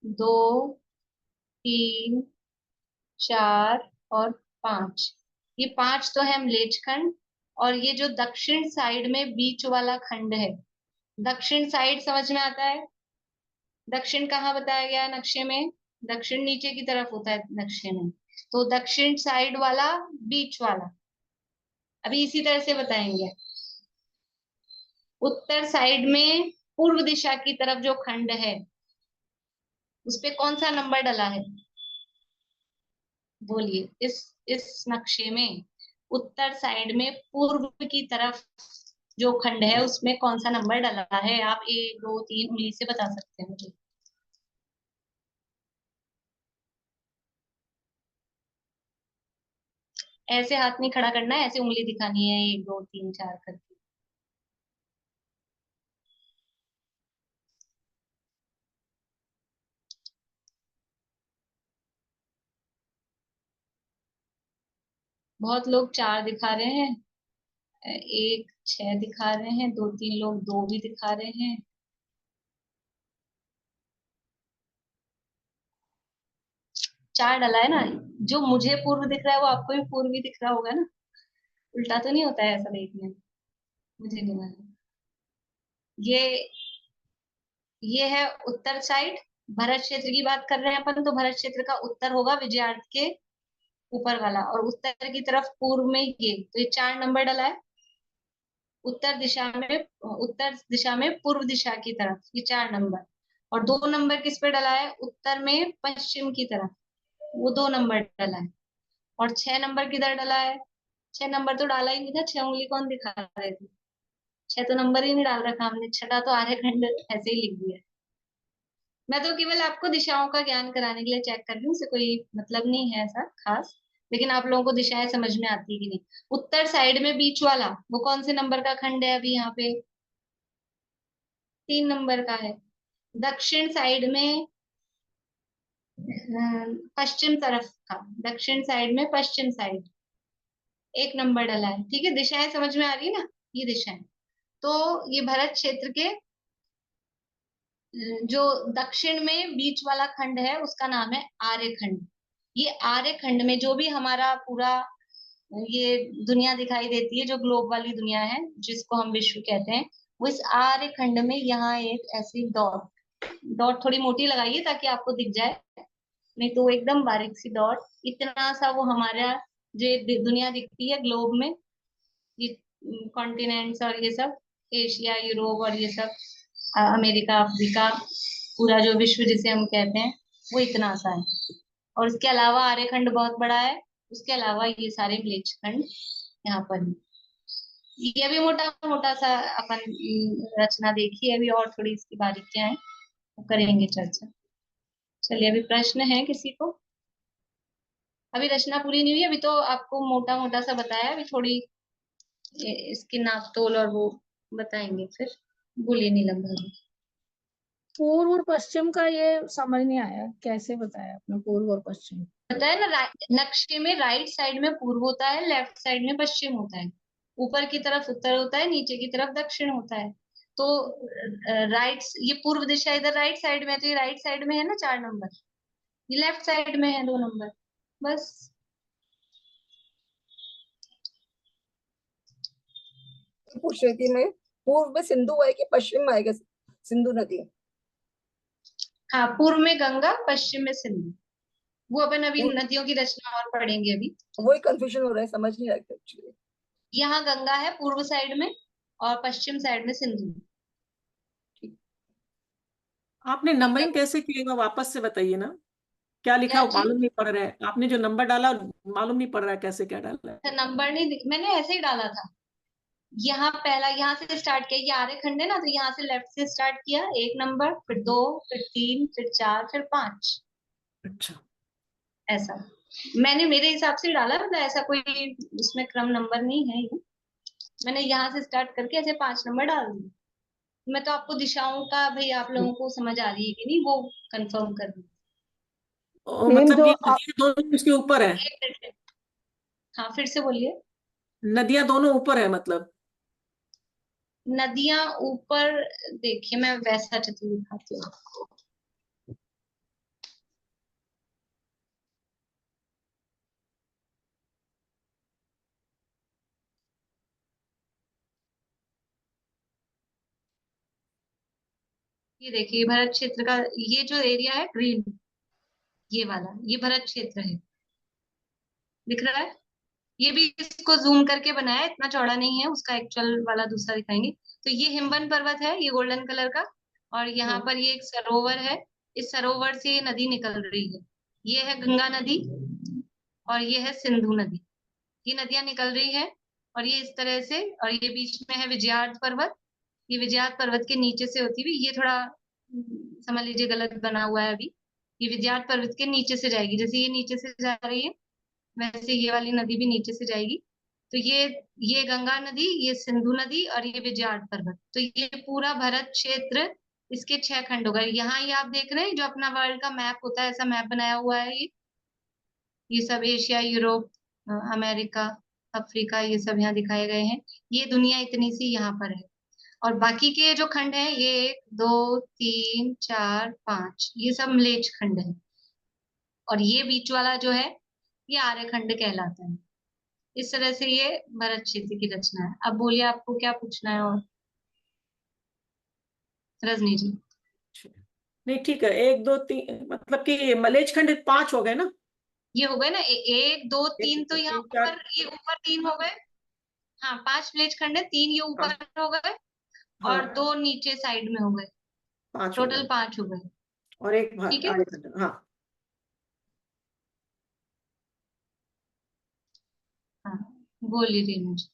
2 3 4 और 5। ये 5 तो है म्लेच्छ खंड। और ये जो दक्षिण साइड में बीच वाला खंड है, दक्षिण साइड समझ में आता है? दक्षिण कहाँ बताया गया है नक्शे में? दक्षिण नीचे की तरफ होता है नक्शे में, तो दक्षिण साइड वाला बीच वाला। अभी इसी तरह से बताएंगे। उत्तर साइड में पूर्व दिशा की तरफ जो खंड है उस पे कौन सा नंबर डला है? बोलिए। इस नक्शे में उत्तर साइड में पूर्व की तरफ जो खंड है उसमें कौन सा नंबर डला है? आप 1 2 3 उंगली से बता सकते हैं मुझे। ऐसे हाथ नहीं खड़ा करना है, ऐसे उंगली दिखानी है 1 2 3 4 करके। बहुत लोग 4 दिखा रहे हैं, 1 6 दिखा रहे हैं, 2 3 लोग 2 भी दिखा रहे हैं। चार डला है ना? जो मुझे पूर्व दिख रहा है वो आपको भी पूर्व ही दिख रहा होगा ना? उल्टा तो नहीं होता है ऐसा देखने में? मुझे नहीं मालूम। ये है उत्तर साइड। भरत क्षेत्र की बात कर रहे हैं अपन, तो भरत क्षेत्र का उत्तर होगा विजयार्थ के ऊपर वाला, और उत्तर की तरफ पूर्व में ये, तो ये 4 नंबर डला है। उत्तर दिशा में पूर्व दिशा की तरफ ये 4 नंबर, और 2 नंबर किस पे डला है? उत्तर में पश्चिम की तरफ, वो 2 नंबर डला है। और 6 नंबर किधर डला है? 6 नंबर तो डाला ही नहीं था, 6 उंगली कौन दिखा रहे थे? 6 तो नंबर ही नहीं डाल रखा हमने, 6 तो आर्यखंड ऐसे ही लिख दिया। मैं तो केवल आपको दिशाओं का ज्ञान कराने के लिए चेक कर रही हूँ, उसे कोई मतलब नहीं है ऐसा खास। लेकिन आप लोगों को दिशाएं समझ में आती है कि नहीं। उत्तर साइड में बीच वाला वो कौन से नंबर का खंड है अभी यहाँ पे? 3 नंबर का है। दक्षिण साइड में पश्चिम तरफ का, दक्षिण साइड में पश्चिम साइड 1 नंबर डला है। ठीक है, दिशाएं समझ में आ रही है ना, ये दिशाएं। तो ये भारत क्षेत्र के जो दक्षिण में बीच वाला खंड है उसका नाम है आर्यखंड। ये आर्यखंड में जो भी हमारा पूरा ये दुनिया दिखाई देती है, जो ग्लोब वाली दुनिया है जिसको हम विश्व कहते हैं, वो इस आर्यखंड में यहाँ एक ऐसी डॉट, डॉट थोड़ी मोटी लगाइए ताकि आपको दिख जाए, नहीं तो एकदम बारीक सी डॉट, इतना सा वो हमारा जो दुनिया दिखती है ग्लोब में, ये कॉन्टिनेंट्स और ये सब, एशिया, यूरोप और ये सब, अमेरिका, अफ्रीका, पूरा जो विश्व जिसे हम कहते हैं, वो इतना सा है। और उसके अलावा आर्यखंड बहुत बड़ा है, उसके अलावा ये सारे विलेज खंड यहाँ पर है। ये भी मोटा मोटा सा अपन रचना देखी है अभी, और थोड़ी इसकी बारीकियां हैं, तो करेंगे चर्चा। चलिए, अभी प्रश्न है किसी को? अभी रचना पूरी नहीं हुई, अभी तो आपको मोटा मोटा सा बताया, अभी थोड़ी इसकी नाप तोल और वो बताएंगे फिर। बोलिए नीलम भाभी। पूर्व और पश्चिम का ये समझ नहीं आया, कैसे बताया आपने पूर्व और पश्चिम? बताया ना, नक्शे में राइट साइड में पूर्व होता है, लेफ्ट साइड में पश्चिम होता है, ऊपर की तरफ उत्तर होता है, नीचे की तरफ दक्षिण होता है। तो राइट, ये पूर्व दिशा इधर राइट साइड में है, तो ये राइट साइड में है ना 4 नंबर, ये लेफ्ट साइड में है 2 नंबर, बस। पूछ रही थी मैं, पूर्व में सिंधु है कि पश्चिम में आएगा सिंधु नदी? हाँ, पूर्व में गंगा, पश्चिम में सिंधु। वो अपन अभी नदियों की रचना और पढ़ेंगे अभी। वही कंफ्यूजन हो रहा है, समझ नहीं आ रहा एक्चुअली। यहाँ गंगा है पूर्व साइड में और पश्चिम साइड में सिंधु। आपने नंबरिंग कैसे की है, वापस से बताइए ना, क्या लिखा वो मालूम नहीं पड़ रहा है। आपने जो नंबर डाला मालूम नहीं पड़ रहा है कैसे क्या डाला है। नंबर नहीं, मैंने ऐसे ही डाला था। यहाँ पहला, यहाँ से स्टार्ट किया, ये आर्यखंड है ना, तो यहाँ से लेफ्ट से स्टार्ट किया, 1 नंबर, फिर 2, फिर 3, फिर 4, फिर 5। अच्छा, ऐसा मैंने मेरे हिसाब से डाला, मतलब ऐसा कोई उसमें क्रम नंबर नहीं है ये। मैंने यहाँ से स्टार्ट करके ऐसे 5 नंबर डाल दिए। मैं तो आपको दिशाओं का भाई आप लोगों को समझ आ रही है कि नहीं वो कंफर्म कर दी। मतलब ये नदियां दोनों उसके ऊपर है? हाँ, फिर से बोलिए। नदियां दोनों ऊपर है मतलब? नदियां ऊपर, देखिए मैं वैसा चित्र दिखाती हूँ आपको। ये देखिए, भरत क्षेत्र का ये जो एरिया है ग्रीन, ये वाला, ये भरत क्षेत्र है, दिख रहा है? ये भी इसको जूम करके बनाया, इतना चौड़ा नहीं है, उसका एक्चुअल वाला दूसरा दिखाएंगे। तो ये हिमवन पर्वत है, ये गोल्डन कलर का, और यहाँ पर ये एक सरोवर है, इस सरोवर से ये नदी निकल रही है, ये है गंगा नदी और ये है सिंधु नदी। ये नदियां निकल रही है और ये इस तरह से, और ये बीच में है विजयार्थ पर्वत, ये विजयार्थ पर्वत के नीचे से होती हुई, ये थोड़ा समझ लीजिए गलत बना हुआ है अभी, ये विजयार्थ पर्वत के नीचे से जाएगी, जैसे ये नीचे से जा रही है वैसे ये वाली नदी भी नीचे से जाएगी। तो ये गंगा नदी, ये सिंधु नदी और ये विजयार्थ पर्वत, तो ये पूरा भरत क्षेत्र, इसके 6 खंड हो गए। यहाँ ये आप देख रहे हैं जो अपना वर्ल्ड का मैप होता है, ऐसा मैप बनाया हुआ है ये सब एशिया, यूरोप, अमेरिका, अफ्रीका, ये सब यहाँ दिखाए गए हैं। ये दुनिया इतनी सी यहाँ पर है, और बाकी के जो खंड हैं ये 1, 2, 3, 4, 5, ये सब मलेच्छ खंड है, और ये बीच वाला जो है ये आर्यखंड कहलाता है। इस तरह से ये भरत क्षेत्र की रचना है। अब बोलिए आपको क्या पूछना है और, रजनी जी? नहीं ठीक है, 1, 2, 3 मतलब कि मलेच्छ खंड 5 हो गए ना? ये हो गए ना, 1, 2, 3 तो यहाँ ऊपर, ये ऊपर 3 हो गए। हाँ, 5 मलेच्छ खंड है, 3 ये ऊपर हो गए और 2 नीचे साइड में हो गए, टोटल 5 हो गए। और एक ठीक है, आर्यखंड। हाँ हाँ, बोलिए रेणु जी।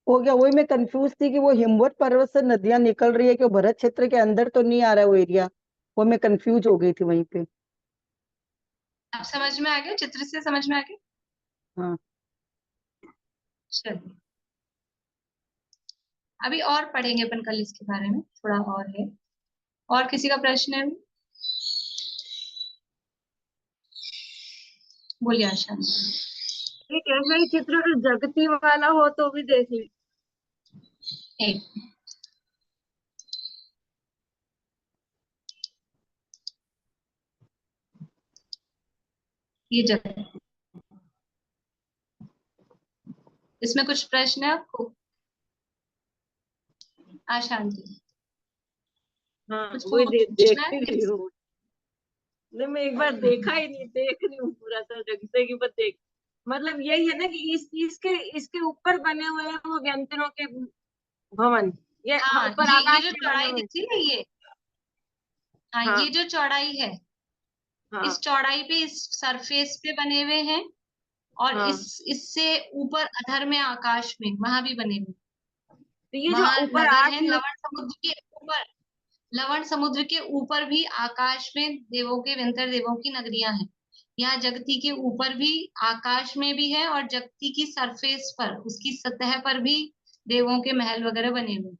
हो गया, वही मैं कंफ्यूज थी कि वो हिमवत पर्वत से नदियां निकल रही है कि वो भरत क्षेत्र के अंदर तो नहीं आ रहा है वो एरिया, वो मैं कंफ्यूज हो गई थी वहीं पे। अब समझ में आ गया, चित्र से समझ में आ गया। हाँ। चलिए अभी और पढ़ेंगे अपन कल इसके बारे में, थोड़ा और है। और किसी का प्रश्न है? बोलिए आशा। एक ऐसा ही चित्र अगर जगती वाला हो तो भी देख ली। एक ये जगह, इसमें कुछ प्रश्न है आपको? आशांति हाँ कुछ वही पूछना है? देखती रही हूँ। नहीं मैं एक बार देखा ही नहीं, देख रही हूँ पूरा सा जगते की, बस देख मतलब यही है ना कि इसके ऊपर बने हुए हैं वो व्यंजनों के भवन, ये हाँ, ऊपर ये आकाश जो में बने चौड़ाई हुए। दिखती है ये, हाँ, हाँ ये जो चौड़ाई है, हाँ इस चौड़ाई पे, इस सरफेस पे बने हुए हैं, और हाँ। इससे ऊपर अधर में, आकाश में, वहां भी बने हुए। तो ये जो वहां ऊपर नगर 8 है, लवण समुद्र के ऊपर, लवण समुद्र के ऊपर भी आकाश में देवों के, विंतर देवों की नगरियां हैं। यहाँ जगती के ऊपर भी, आकाश में भी है, और जगती की सरफेस पर, उसकी सतह पर भी देवों के महल वगैरह बने हुए।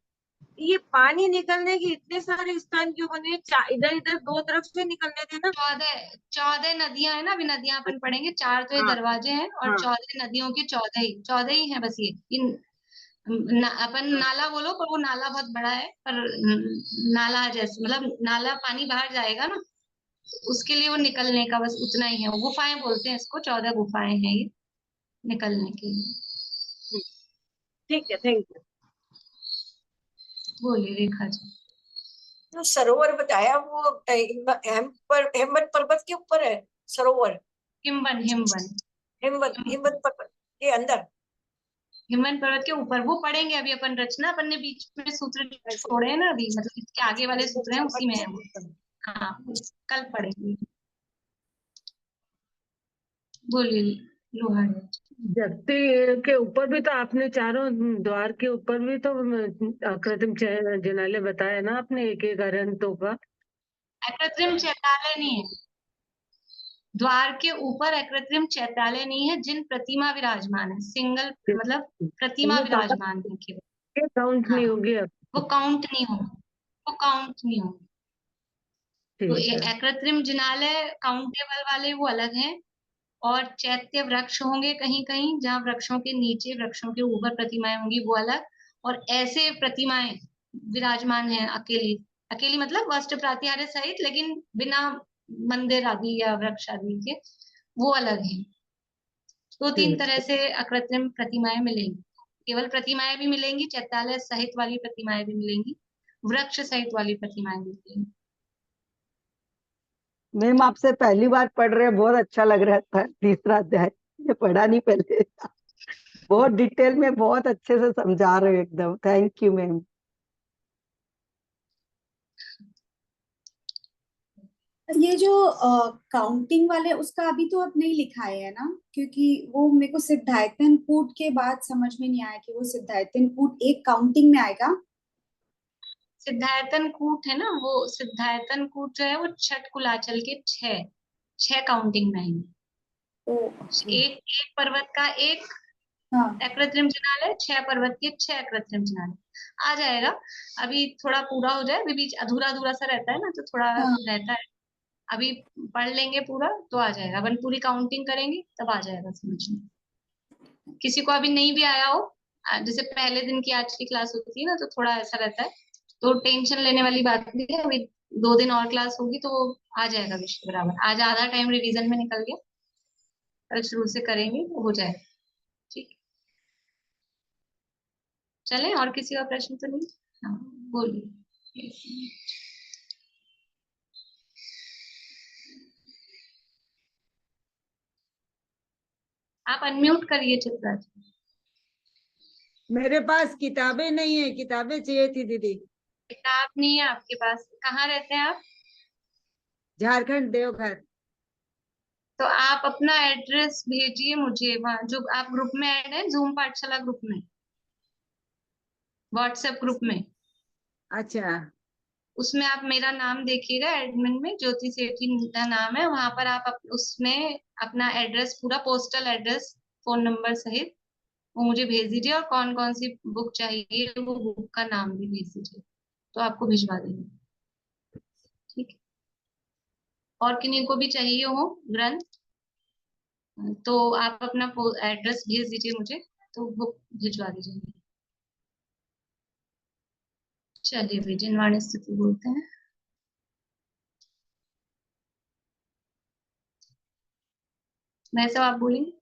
ये पानी निकलने के इतने सारे स्थान क्यों बने? इधर इधर दो तरफ से निकलने थे ना। 14 नदियां है ना, अभी नदियां अपन पढ़ेंगे। 4 तो ये हाँ दरवाजे हैं, और हाँ 14 नदियों के 14 ही हैं बस। ये इन अपन नाला बोलो, पर वो नाला बहुत बड़ा है, पर नाला जैसे, मतलब नाला पानी बाहर जाएगा ना, उसके लिए वो निकलने का बस उतना ही है। वो गुफाएं बोलते हैं इसको, 14 गुफाएं हैं ये निकलने के लिए। ठीक है, थैंक यू। बोलिए रेखा जी। जो सरोवर बताया वो हेमवत पर्वत के ऊपर है सरोवर। हिमवन हिमवत पर्वत के अंदर, हिमवन पर्वत के ऊपर, वो पढ़ेंगे अभी अपन। रचना अपन ने बीच में सूत्र छोड़े हैं ना अभी, मतलब इसके आगे वाले सूत्र हैं, उसी में है वो। हाँ, कल पढ़ेंगे। बोलिए लोहाड़ी। जगती के ऊपर भी तो आपने चारों द्वार के ऊपर भी तो अकृत्रिम जिनालय बताया ना आपने, एक एक अरहंतों का। अकृत्रिम चैत्यालय नहीं है द्वार के ऊपर, अकृत्रिम चैत्यालय नहीं है। जिन प्रतिमा विराजमान है, सिंगल मतलब प्रतिमा विराजमान है केवल। काउंट हाँ, नहीं होगी अब। वो काउंट नहीं होगा, वो काउंट नहीं होगा। तो ठीक ये है। अकृत्रिम जिनालय काउंटेबल वाले वो अलग हैं। और चैत्य वृक्ष होंगे कहीं कहीं, जहाँ वृक्षों के नीचे, वृक्षों के ऊपर प्रतिमाएं होंगी, वो अलग। और ऐसे प्रतिमाएं विराजमान हैं अकेली, अकेली मतलब वस्त्र प्रातिहार्य सहित, लेकिन बिना मंदिर आदि या वृक्ष आदि के, वो अलग है। तो 3 तरह से अकृत्रिम प्रतिमाएं मिलेंगी। केवल प्रतिमाएं भी मिलेंगी, चैत्यालय सहित वाली प्रतिमाएं भी मिलेंगी, वृक्ष सहित वाली प्रतिमाएं भी मिलेंगी। मैम आपसे पहली बार पढ़ रहे हैं, बहुत अच्छा लग रहा था। तीसरा अध्याय ये पढ़ा नहीं पहले। बहुत डिटेल में, बहुत अच्छे से समझा रहे हो एकदम। Thank you ma'am. ये जो काउंटिंग वाले, उसका अभी तो अब नहीं लिखा है ना, क्योंकि वो मेरे को सिद्धार्थन कूट के बाद समझ में नहीं आया कि वो सिद्धार्थन कूट एक काउंटिंग में आएगा। सिद्धार्थन कूट है ना, वो सिद्धार्थन कूट जो है वो छठ कुलाचल के 6 काउंटिंग में आएंगे। एक एक पर्वत का एक अकृत्रिम जिनालय, 6 पर्वत के 6 अकृत्रिम जिनालय आ जाएगा। अभी थोड़ा पूरा हो जाए, अभी बीच अधूरा अधूरा सा रहता है ना, तो थोड़ा रहता है। अभी पढ़ लेंगे पूरा तो आ जाएगा, अपन पूरी काउंटिंग करेंगे तब आ जाएगा समझ में। किसी को अभी नहीं भी आया हो, जैसे पहले दिन की आज की क्लास होती है ना, तो थोड़ा ऐसा रहता है, तो टेंशन लेने वाली बात नहीं है। अभी 2 दिन और क्लास होगी तो आ जाएगा विषय बराबर। आज आधा टाइम रिवीजन में निकल गया, कल शुरू से करेंगे तो हो जाएगा। ठीक, चले। और किसी का प्रश्न तो नहीं? हाँ बोलिए। आप अनम्यूट करिए चित्रा जी। मेरे पास किताबें नहीं है, किताबें चाहिए थी दीदी। किताब नहीं है आपके पास? कहाँ रहते हैं आप? झारखंड देवघर। तो आप अपना एड्रेस भेजिए मुझे, वहाँ जो आप ग्रुप में ऐड है, जूम पाठशाला ग्रुप में, व्हाट्सएप ग्रुप में। अच्छा उसमें आप मेरा नाम देखिएगा, एडमिन में ज्योति सेठी मेरा नाम है, वहां पर आप उसमें अपना एड्रेस, पूरा पोस्टल एड्रेस, फोन नंबर सहित वो मुझे भेज दीजिए, और कौन कौन सी बुक चाहिए वो बुक का नाम भी भेज दीजिए, तो आपको भिजवा देंगे। ठीक है। और किन्हीं को भी चाहिए हो ग्रंथ तो आप अपना एड्रेस भेज दीजिए मुझे, तो बुक भिजवा दीजिए। चलिए विजयवाणी स्थिति बोलते हैं। मैं सब आप बोलेंगे।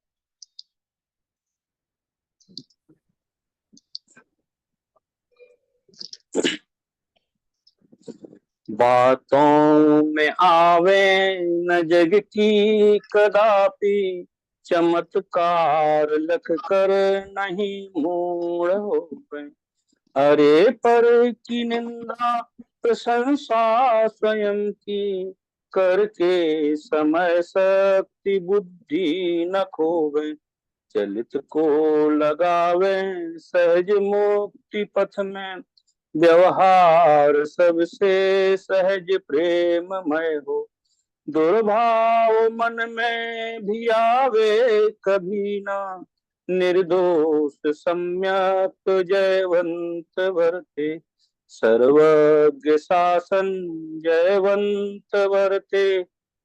बातों में आवे न जग की कदापि, चमत्कार लख कर नहीं मूढ़ हो गए। अरे पर की निंदा प्रशंसा स्वयं की, करके समय शक्ति बुद्धि न खोवे। चलित को लगावे सहज मुक्ति पथ में, व्यवहार सबसे सहज प्रेममय हो। दुर्भाव मन में भी आवे कभी ना, निर्दोष सम्यक जयवंत वर्ते। सर्वज्ञ शासन जयवंत वर्ते,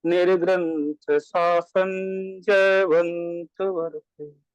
निर्ग्रंथ शासन जयवंत वर्ते।